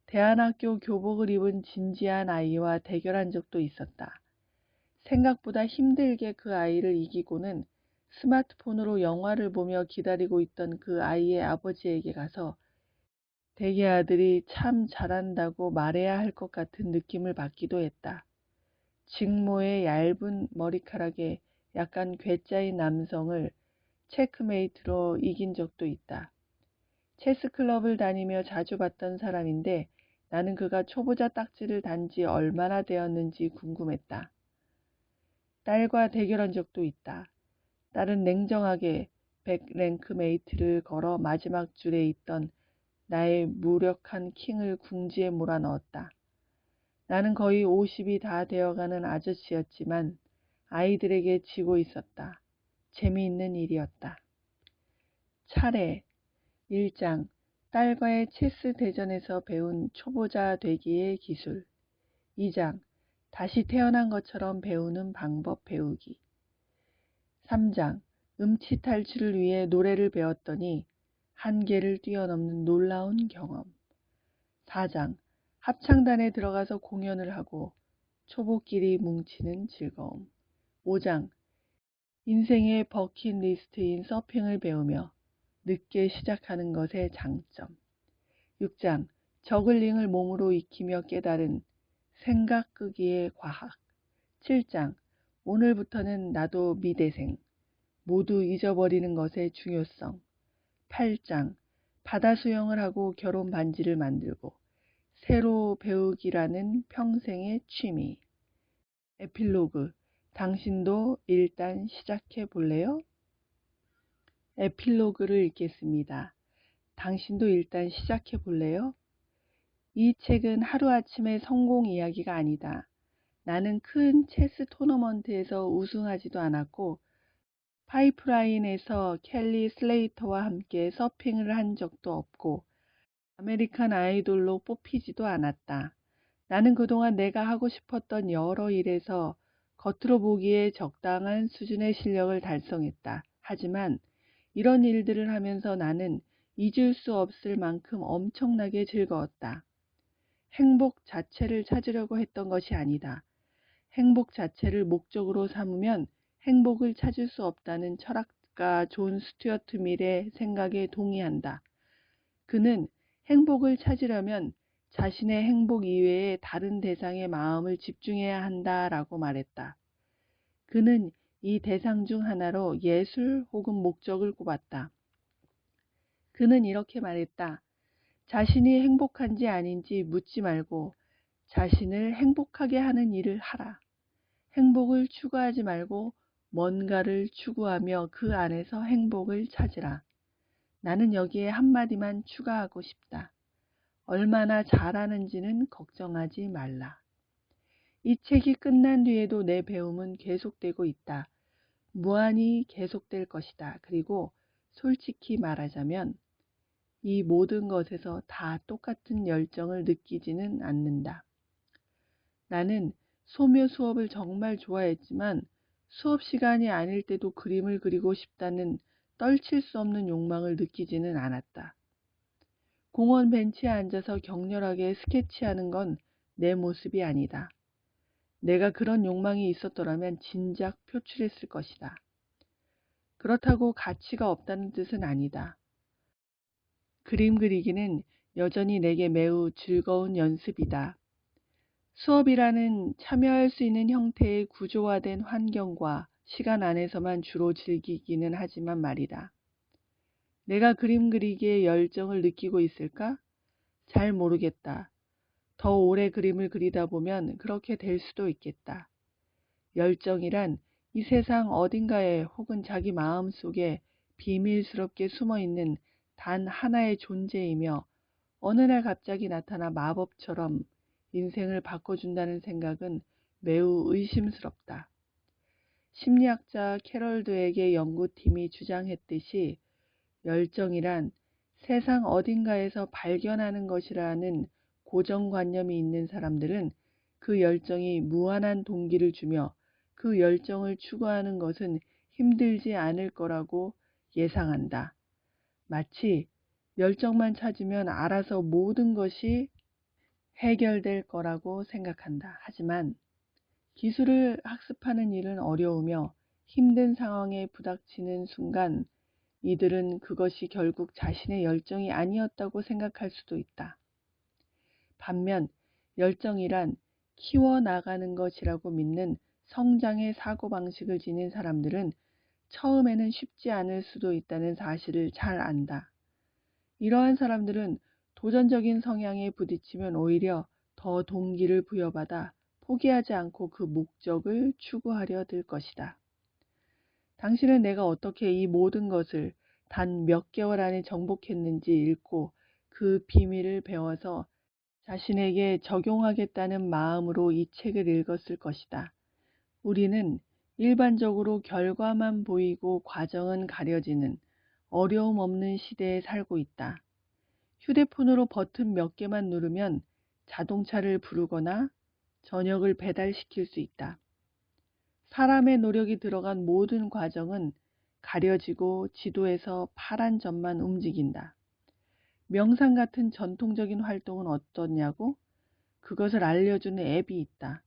대안학교 교복을 입은 진지한 아이와 대결한 적도 있었다. 생각보다 힘들게 그 아이를 이기고는 스마트폰으로 영화를 보며 기다리고 있던 그 아이의 아버지에게 가서 대개 아들이 참 잘한다고 말해야 할 것 같은 느낌을 받기도 했다. 직모의 얇은 머리카락에 약간 괴짜인 남성을 체크메이트로 이긴 적도 있다. 체스클럽을 다니며 자주 봤던 사람인데 나는 그가 초보자 딱지를 단 지 얼마나 되었는지 궁금했다. 딸과 대결한 적도 있다. 딸은 냉정하게 100랭크 메이트를 걸어 마지막 줄에 있던 나의 무력한 킹을 궁지에 몰아넣었다. 나는 거의 50이 다 되어가는 아저씨였지만 아이들에게 지고 있었다. 재미있는 일이었다. 차례 1장 딸과의 체스 대전에서 배운 초보자 되기의 기술 2장 다시 태어난 것처럼 배우는 방법 배우기 3장 음치 탈출을 위해 노래를 배웠더니 한계를 뛰어넘는 놀라운 경험 4장 합창단에 들어가서 공연을 하고 초보끼리 뭉치는 즐거움 5장 인생의 버킷리스트인 서핑을 배우며 늦게 시작하는 것의 장점 6장 저글링을 몸으로 익히며 깨달은 생각 끄기의 과학 7장 오늘부터는 나도 미대생 모두 잊어버리는 것의 중요성 8장 바다 수영을 하고 결혼 반지를 만들고 새로 배우기라는 평생의 취미 에필로그 당신도 일단 시작해 볼래요? 에필로그를 읽겠습니다. 당신도 일단 시작해 볼래요? 이 책은 하루아침의 성공 이야기가 아니다. 나는 큰 체스 토너먼트에서 우승하지도 않았고 파이프라인에서 켈리 슬레이터와 함께 서핑을 한 적도 없고 아메리칸 아이돌로 뽑히지도 않았다. 나는 그동안 내가 하고 싶었던 여러 일에서 겉으로 보기에 적당한 수준의 실력을 달성했다. 하지만 이런 일들을 하면서 나는 잊을 수 없을 만큼 엄청나게 즐거웠다. 행복 자체를 찾으려고 했던 것이 아니다. 행복 자체를 목적으로 삼으면 행복을 찾을 수 없다는 철학가 존 스튜어트 밀의 생각에 동의한다. 그는 행복을 찾으려면 자신의 행복 이외에 다른 대상에 마음을 집중해야 한다라고 말했다. 그는 이 대상 중 하나로 예술 혹은 목적을 꼽았다. 그는 이렇게 말했다. 자신이 행복한지 아닌지 묻지 말고 자신을 행복하게 하는 일을 하라. 행복을 추구하지 말고 뭔가를 추구하며 그 안에서 행복을 찾으라. 나는 여기에 한마디만 추가하고 싶다. 얼마나 잘하는지는 걱정하지 말라. 이 책이 끝난 뒤에도 내 배움은 계속되고 있다. 무한히 계속될 것이다. 그리고 솔직히 말하자면 이 모든 것에서 다 똑같은 열정을 느끼지는 않는다. 나는 소묘 수업을 정말 좋아했지만 수업 시간이 아닐 때도 그림을 그리고 싶다는 떨칠 수 없는 욕망을 느끼지는 않았다. 공원 벤치에 앉아서 격렬하게 스케치하는 건 내 모습이 아니다. 내가 그런 욕망이 있었더라면 진작 표출했을 것이다. 그렇다고 가치가 없다는 뜻은 아니다. 그림 그리기는 여전히 내게 매우 즐거운 연습이다. 수업이라는 참여할 수 있는 형태의 구조화된 환경과 시간 안에서만 주로 즐기기는 하지만 말이다. 내가 그림 그리기에 열정을 느끼고 있을까? 잘 모르겠다. 더 오래 그림을 그리다 보면 그렇게 될 수도 있겠다. 열정이란 이 세상 어딘가에 혹은 자기 마음 속에 비밀스럽게 숨어있는 단 하나의 존재이며 어느 날 갑자기 나타나 마법처럼 인생을 바꿔준다는 생각은 매우 의심스럽다. 심리학자 캐럴 드웨의 연구팀이 주장했듯이 열정이란 세상 어딘가에서 발견하는 것이라는 고정관념이 있는 사람들은 그 열정이 무한한 동기를 주며 그 열정을 추구하는 것은 힘들지 않을 거라고 예상한다. 마치 열정만 찾으면 알아서 모든 것이 해결될 거라고 생각한다. 하지만 기술을 학습하는 일은 어려우며 힘든 상황에 부닥치는 순간 이들은 그것이 결국 자신의 열정이 아니었다고 생각할 수도 있다. 반면 열정이란 키워나가는 것이라고 믿는 성장의 사고방식을 지닌 사람들은 처음에는 쉽지 않을 수도 있다는 사실을 잘 안다. 이러한 사람들은 도전적인 성향에 부딪히면 오히려 더 동기를 부여받아 포기하지 않고 그 목적을 추구하려 들 것이다. 당신은 내가 어떻게 이 모든 것을 단 몇 개월 안에 정복했는지 읽고 그 비밀을 배워서 자신에게 적용하겠다는 마음으로 이 책을 읽었을 것이다. 우리는 일반적으로 결과만 보이고 과정은 가려지는 어려움 없는 시대에 살고 있다. 휴대폰으로 버튼 몇 개만 누르면 자동차를 부르거나 저녁을 배달시킬 수 있다. 사람의 노력이 들어간 모든 과정은 가려지고 지도에서 파란 점만 움직인다. 명상 같은 전통적인 활동은 어떠냐고? 그것을 알려주는 앱이 있다.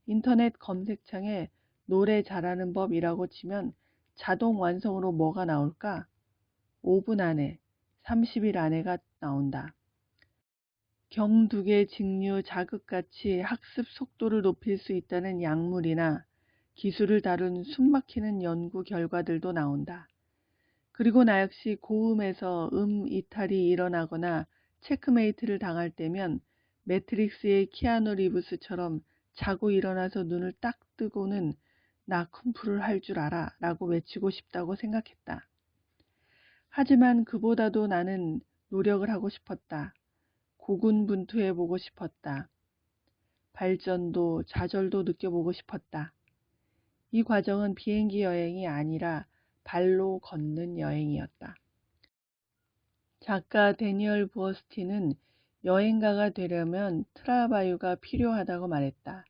인터넷 검색창에 노래 잘하는 법이라고 치면 자동 완성으로 뭐가 나올까? 5분 안에, 30일 안에가 나온다. 경두개 직류 자극같이 학습 속도를 높일 수 있다는 약물이나 기술을 다룬 숨막히는 연구 결과들도 나온다. 그리고 나 역시 고음에서 이탈이 일어나거나 체크메이트를 당할 때면 매트릭스의 키아누 리브스처럼 자고 일어나서 눈을 딱 뜨고는 나 쿵푸를 할 줄 알아 라고 외치고 싶다고 생각했다. 하지만 그보다도 나는 노력을 하고 싶었다. 고군분투해보고 싶었다. 발전도 좌절도 느껴보고 싶었다. 이 과정은 비행기 여행이 아니라 발로 걷는 여행이었다. 작가 데니얼 부어스틴은 여행가가 되려면 트라바유가 필요하다고 말했다.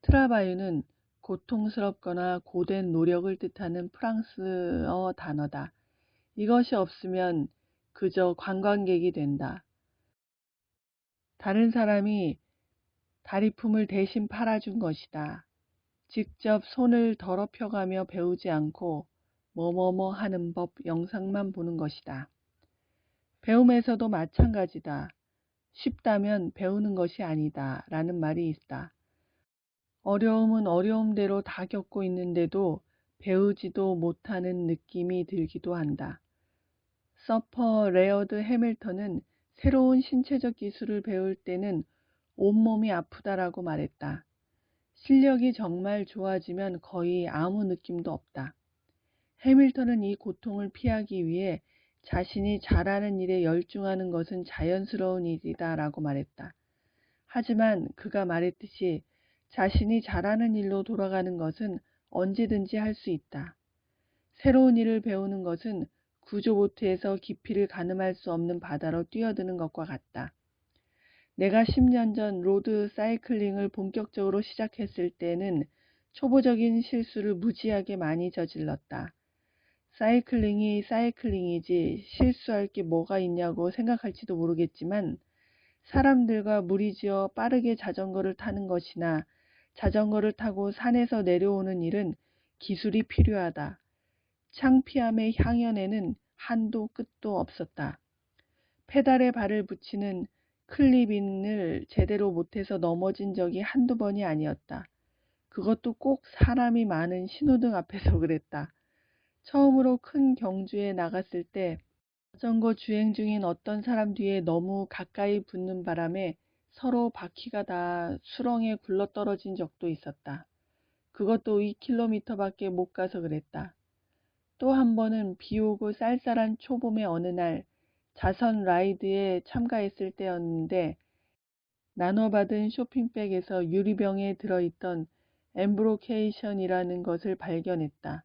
트라바유는 고통스럽거나 고된 노력을 뜻하는 프랑스어 단어다. 이것이 없으면 그저 관광객이 된다. 다른 사람이 다리품을 대신 팔아준 것이다. 직접 손을 더럽혀가며 배우지 않고 뭐뭐뭐 하는 법 영상만 보는 것이다. 배움에서도 마찬가지다. 쉽다면 배우는 것이 아니다. 라는 말이 있다. 어려움은 어려움대로 다 겪고 있는데도 배우지도 못하는 느낌이 들기도 한다. 서퍼 레어드 해밀턴은 새로운 신체적 기술을 배울 때는 온몸이 아프다라고 말했다. 실력이 정말 좋아지면 거의 아무 느낌도 없다. 해밀턴은 이 고통을 피하기 위해 자신이 잘하는 일에 열중하는 것은 자연스러운 일이다 라고 말했다. 하지만 그가 말했듯이 자신이 잘하는 일로 돌아가는 것은 언제든지 할 수 있다. 새로운 일을 배우는 것은 구조보트에서 깊이를 가늠할 수 없는 바다로 뛰어드는 것과 같다. 내가 10년 전 로드 사이클링을 본격적으로 시작했을 때는 초보적인 실수를 무지하게 많이 저질렀다. 사이클링이 사이클링이지 실수할 게 뭐가 있냐고 생각할지도 모르겠지만 사람들과 무리지어 빠르게 자전거를 타는 것이나 자전거를 타고 산에서 내려오는 일은 기술이 필요하다. 창피함의 향연에는 한도 끝도 없었다. 페달에 발을 붙이는 클립인을 제대로 못해서 넘어진 적이 한두 번이 아니었다. 그것도 꼭 사람이 많은 신호등 앞에서 그랬다. 처음으로 큰 경주에 나갔을 때 자전거 주행 중인 어떤 사람 뒤에 너무 가까이 붙는 바람에 서로 바퀴가 다 수렁에 굴러떨어진 적도 있었다. 그것도 2km밖에 못 가서 그랬다. 또 한 번은 비 오고 쌀쌀한 초봄의 어느 날 자선 라이드에 참가했을 때였는데 나눠받은 쇼핑백에서 유리병에 들어있던 엠브로케이션이라는 것을 발견했다.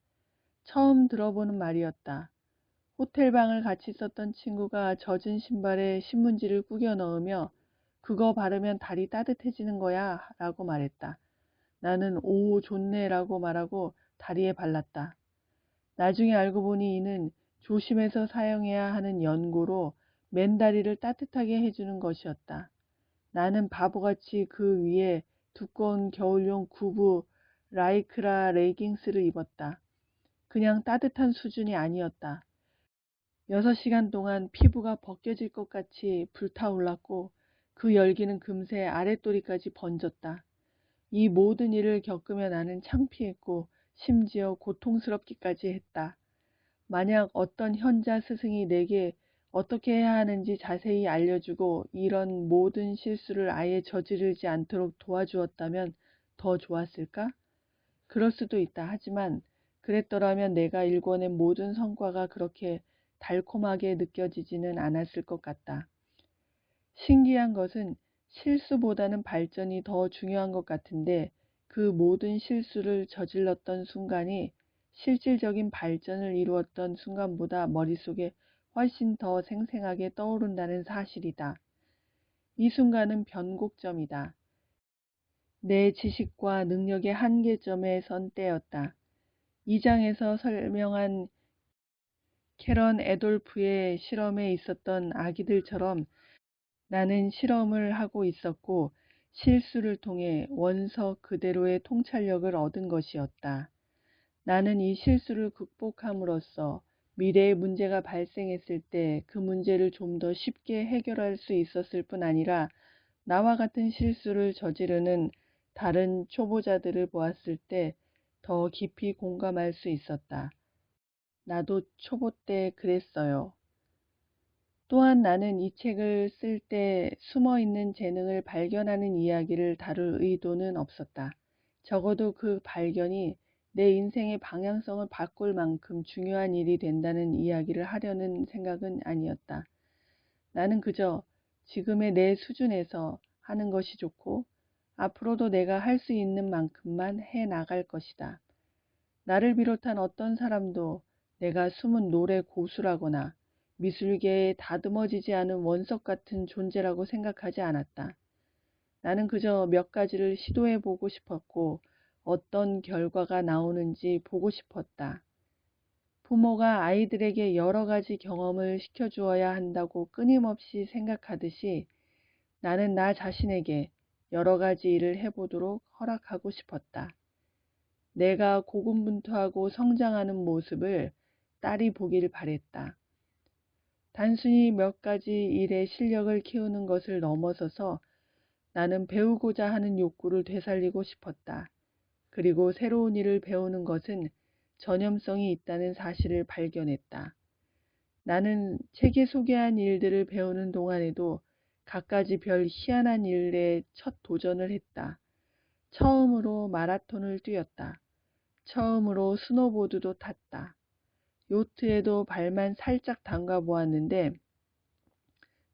처음 들어보는 말이었다. 호텔방을 같이 썼던 친구가 젖은 신발에 신문지를 구겨 넣으며 그거 바르면 다리 따뜻해지는 거야 라고 말했다. 나는 오 좋네 라고 말하고 다리에 발랐다. 나중에 알고 보니 이는 조심해서 사용해야 하는 연고로 맨다리를 따뜻하게 해주는 것이었다. 나는 바보같이 그 위에 두꺼운 겨울용 구부 라이크라 레깅스를 입었다. 그냥 따뜻한 수준이 아니었다. 6시간 동안 피부가 벗겨질 것 같이 불타올랐고 그 열기는 금세 아랫도리까지 번졌다. 이 모든 일을 겪으며 나는 창피했고 심지어 고통스럽기까지 했다. 만약 어떤 현자 스승이 내게 어떻게 해야 하는지 자세히 알려주고 이런 모든 실수를 아예 저지르지 않도록 도와주었다면 더 좋았을까? 그럴 수도 있다. 하지만 그랬더라면 내가 일궈낸 모든 성과가 그렇게 달콤하게 느껴지지는 않았을 것 같다. 신기한 것은 실수보다는 발전이 더 중요한 것 같은데 그 모든 실수를 저질렀던 순간이 실질적인 발전을 이루었던 순간보다 머릿속에 훨씬 더 생생하게 떠오른다는 사실이다. 이 순간은 변곡점이다. 내 지식과 능력의 한계점에 선 때였다. 2장에서 설명한 캐런 애돌프의 실험에 있었던 아기들처럼 나는 실험을 하고 있었고 실수를 통해 원서 그대로의 통찰력을 얻은 것이었다. 나는 이 실수를 극복함으로써 미래에 문제가 발생했을 때 그 문제를 좀 더 쉽게 해결할 수 있었을 뿐 아니라 나와 같은 실수를 저지르는 다른 초보자들을 보았을 때 더 깊이 공감할 수 있었다. 나도 초보 때 그랬어요. 또한 나는 이 책을 쓸 때 숨어있는 재능을 발견하는 이야기를 다룰 의도는 없었다. 적어도 그 발견이 내 인생의 방향성을 바꿀 만큼 중요한 일이 된다는 이야기를 하려는 생각은 아니었다. 나는 그저 지금의 내 수준에서 하는 것이 좋고 앞으로도 내가 할 수 있는 만큼만 해 나갈 것이다. 나를 비롯한 어떤 사람도 내가 숨은 노래 고수라거나 미술계에 다듬어지지 않은 원석 같은 존재라고 생각하지 않았다. 나는 그저 몇 가지를 시도해 보고 싶었고 어떤 결과가 나오는지 보고 싶었다. 부모가 아이들에게 여러 가지 경험을 시켜주어야 한다고 끊임없이 생각하듯이 나는 나 자신에게 여러 가지 일을 해보도록 허락하고 싶었다. 내가 고군분투하고 성장하는 모습을 딸이 보길 바랬다. 단순히 몇 가지 일의 실력을 키우는 것을 넘어서서 나는 배우고자 하는 욕구를 되살리고 싶었다. 그리고 새로운 일을 배우는 것은 전염성이 있다는 사실을 발견했다. 나는 책에 소개한 일들을 배우는 동안에도 갖가지 별 희한한 일에 첫 도전을 했다. 처음으로 마라톤을 뛰었다. 처음으로 스노보드도 탔다. 요트에도 발만 살짝 담가 보았는데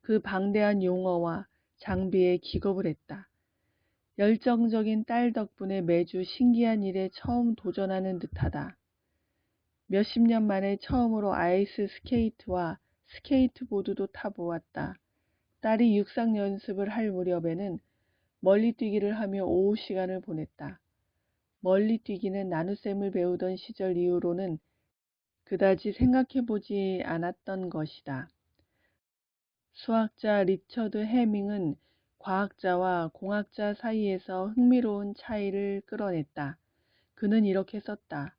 그 방대한 용어와 장비에 기겁을 했다. 열정적인 딸 덕분에 매주 신기한 일에 처음 도전하는 듯하다. 몇십 년 만에 처음으로 아이스 스케이트와 스케이트보드도 타보았다. 딸이 육상 연습을 할 무렵에는 멀리 뛰기를 하며 오후 시간을 보냈다. 멀리 뛰기는 나눗셈을 배우던 시절 이후로는 그다지 생각해보지 않았던 것이다. 수학자 리처드 해밍은 과학자와 공학자 사이에서 흥미로운 차이를 끌어냈다. 그는 이렇게 썼다.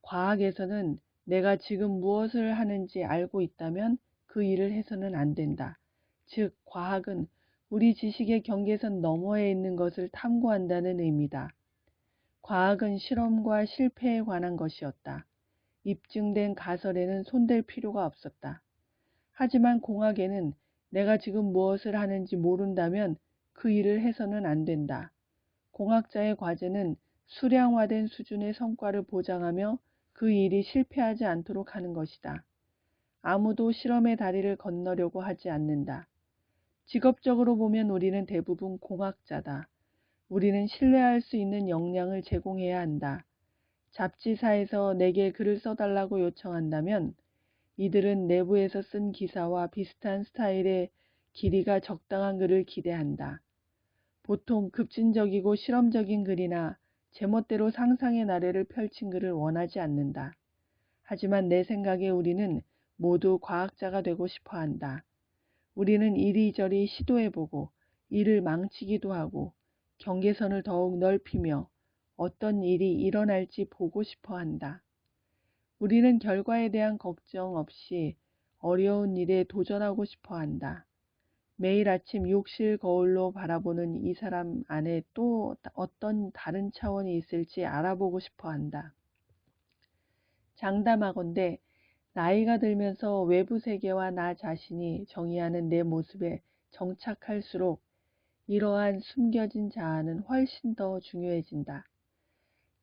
과학에서는 내가 지금 무엇을 하는지 알고 있다면 그 일을 해서는 안 된다. 즉, 과학은 우리 지식의 경계선 너머에 있는 것을 탐구한다는 의미다. 과학은 실험과 실패에 관한 것이었다. 입증된 가설에는 손댈 필요가 없었다. 하지만 공학에는 내가 지금 무엇을 하는지 모른다면 그 일을 해서는 안 된다. 공학자의 과제는 수량화된 수준의 성과를 보장하며 그 일이 실패하지 않도록 하는 것이다. 아무도 실험의 다리를 건너려고 하지 않는다. 직업적으로 보면 우리는 대부분 공학자다. 우리는 신뢰할 수 있는 역량을 제공해야 한다. 잡지사에서 내게 글을 써달라고 요청한다면 이들은 내부에서 쓴 기사와 비슷한 스타일의 길이가 적당한 글을 기대한다. 보통 급진적이고 실험적인 글이나 제멋대로 상상의 나래를 펼친 글을 원하지 않는다. 하지만 내 생각에 우리는 모두 과학자가 되고 싶어 한다. 우리는 이리저리 시도해보고 일을 망치기도 하고 경계선을 더욱 넓히며 어떤 일이 일어날지 보고 싶어 한다. 우리는 결과에 대한 걱정 없이 어려운 일에 도전하고 싶어 한다. 매일 아침 욕실 거울로 바라보는 이 사람 안에 또 어떤 다른 차원이 있을지 알아보고 싶어 한다. 장담하건대 나이가 들면서 외부 세계와 나 자신이 정의하는 내 모습에 정착할수록 이러한 숨겨진 자아는 훨씬 더 중요해진다.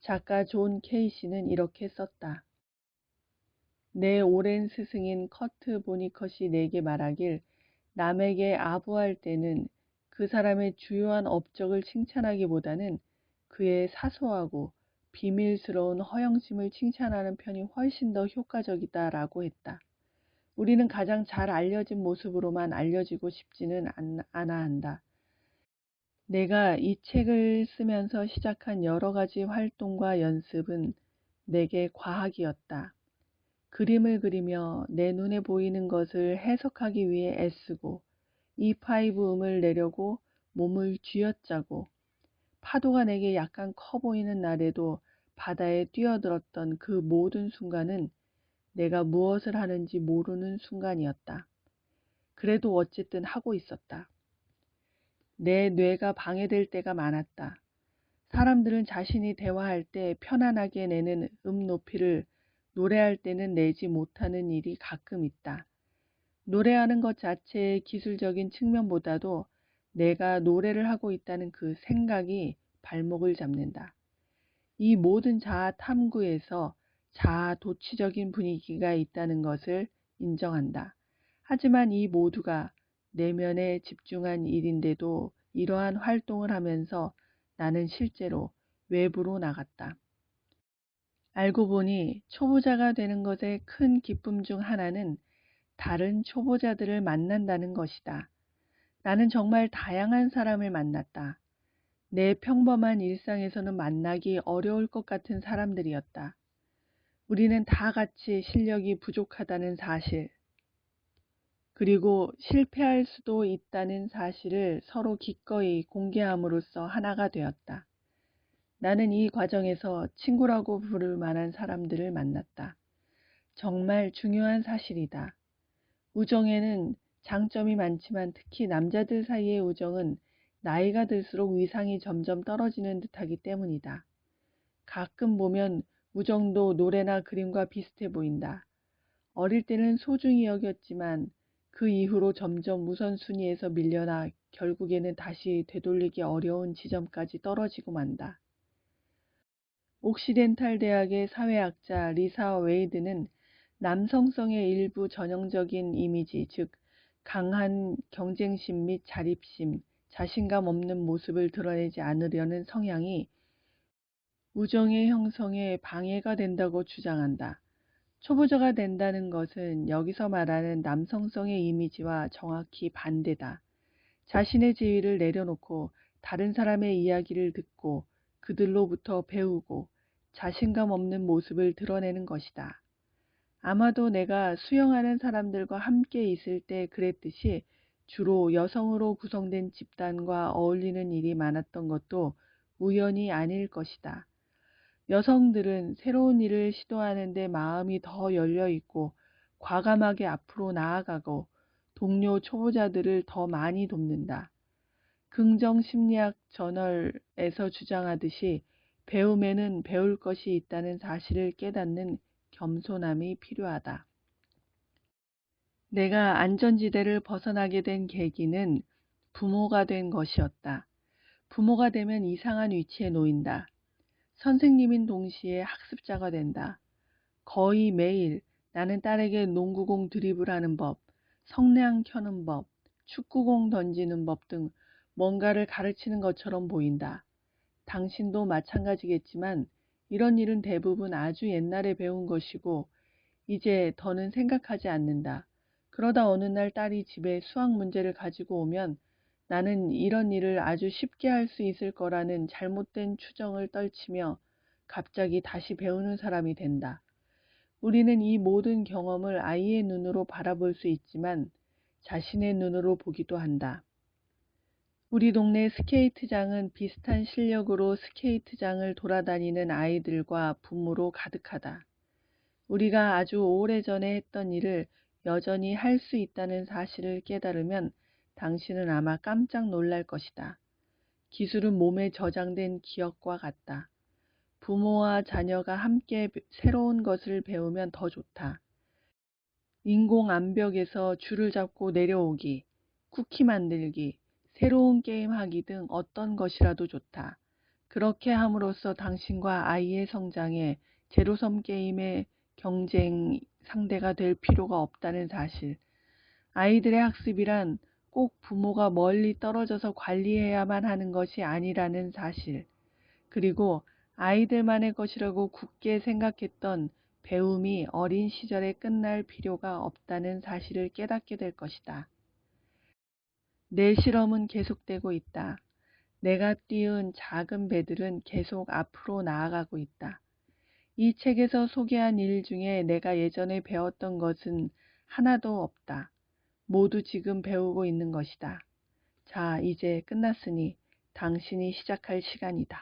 작가 존 케이시는 이렇게 썼다. 내 오랜 스승인 커트 보니컷이 내게 말하길 남에게 아부할 때는 그 사람의 주요한 업적을 칭찬하기보다는 그의 사소하고 비밀스러운 허영심을 칭찬하는 편이 훨씬 더 효과적이다라고 했다. 우리는 가장 잘 알려진 모습으로만 알려지고 싶지는 않아 한다. 내가 이 책을 쓰면서 시작한 여러 가지 활동과 연습은 내게 과학이었다. 그림을 그리며 내 눈에 보이는 것을 해석하기 위해 애쓰고 E5 음을 내려고 몸을 쥐어짜고 파도가 내게 약간 커 보이는 날에도 바다에 뛰어들었던 그 모든 순간은 내가 무엇을 하는지 모르는 순간이었다. 그래도 어쨌든 하고 있었다. 내 뇌가 방해될 때가 많았다. 사람들은 자신이 대화할 때 편안하게 내는 높이를 노래할 때는 내지 못하는 일이 가끔 있다. 노래하는 것 자체의 기술적인 측면보다도 내가 노래를 하고 있다는 그 생각이 발목을 잡는다. 이 모든 자아 탐구에서 자아 도취적인 분위기가 있다는 것을 인정한다. 하지만 이 모두가 내면에 집중한 일인데도 이러한 활동을 하면서 나는 실제로 외부로 나갔다. 알고 보니 초보자가 되는 것의 큰 기쁨 중 하나는 다른 초보자들을 만난다는 것이다. 나는 정말 다양한 사람을 만났다. 내 평범한 일상에서는 만나기 어려울 것 같은 사람들이었다. 우리는 다 같이 실력이 부족하다는 사실, 그리고 실패할 수도 있다는 사실을 서로 기꺼이 공개함으로써 하나가 되었다. 나는 이 과정에서 친구라고 부를 만한 사람들을 만났다. 정말 중요한 사실이다. 우정에는 장점이 많지만 특히 남자들 사이의 우정은 나이가 들수록 위상이 점점 떨어지는 듯하기 때문이다. 가끔 보면 우정도 노래나 그림과 비슷해 보인다. 어릴 때는 소중히 여겼지만 그 이후로 점점 우선순위에서 밀려나 결국에는 다시 되돌리기 어려운 지점까지 떨어지고 만다. 옥시덴탈 대학의 사회학자 리사 웨이드는 남성성의 일부 전형적인 이미지, 즉 강한 경쟁심 및 자립심, 자신감 없는 모습을 드러내지 않으려는 성향이 우정의 형성에 방해가 된다고 주장한다. 초보자가 된다는 것은 여기서 말하는 남성성의 이미지와 정확히 반대다. 자신의 지위를 내려놓고 다른 사람의 이야기를 듣고 그들로부터 배우고 자신감 없는 모습을 드러내는 것이다. 아마도 내가 수영하는 사람들과 함께 있을 때 그랬듯이 주로 여성으로 구성된 집단과 어울리는 일이 많았던 것도 우연이 아닐 것이다. 여성들은 새로운 일을 시도하는데 마음이 더 열려 있고 과감하게 앞으로 나아가고 동료 초보자들을 더 많이 돕는다. 긍정심리학 저널에서 주장하듯이 배움에는 배울 것이 있다는 사실을 깨닫는 겸손함이 필요하다. 내가 안전지대를 벗어나게 된 계기는 부모가 된 것이었다. 부모가 되면 이상한 위치에 놓인다. 선생님인 동시에 학습자가 된다. 거의 매일 나는 딸에게 농구공 드리블하는 법, 성냥 켜는 법, 축구공 던지는 법 등 뭔가를 가르치는 것처럼 보인다. 당신도 마찬가지겠지만 이런 일은 대부분 아주 옛날에 배운 것이고 이제 더는 생각하지 않는다. 그러다 어느 날 딸이 집에 수학 문제를 가지고 오면 나는 이런 일을 아주 쉽게 할 수 있을 거라는 잘못된 추정을 떨치며 갑자기 다시 배우는 사람이 된다. 우리는 이 모든 경험을 아이의 눈으로 바라볼 수 있지만 자신의 눈으로 보기도 한다. 우리 동네 스케이트장은 비슷한 실력으로 스케이트장을 돌아다니는 아이들과 부모로 가득하다. 우리가 아주 오래전에 했던 일을 여전히 할 수 있다는 사실을 깨달으면 당신은 아마 깜짝 놀랄 것이다. 기술은 몸에 저장된 기억과 같다. 부모와 자녀가 함께 새로운 것을 배우면 더 좋다. 인공 암벽에서 줄을 잡고 내려오기, 쿠키 만들기, 새로운 게임 하기 등 어떤 것이라도 좋다. 그렇게 함으로써 당신과 아이의 성장에 제로섬 게임의 경쟁 상대가 될 필요가 없다는 사실. 아이들의 학습이란 꼭 부모가 멀리 떨어져서 관리해야만 하는 것이 아니라는 사실. 그리고 아이들만의 것이라고 굳게 생각했던 배움이 어린 시절에 끝날 필요가 없다는 사실을 깨닫게 될 것이다. 내 실험은 계속되고 있다. 내가 띄운 작은 배들은 계속 앞으로 나아가고 있다. 이 책에서 소개한 일 중에 내가 예전에 배웠던 것은 하나도 없다. 모두 지금 배우고 있는 것이다. 자, 이제 끝났으니 당신이 시작할 시간이다.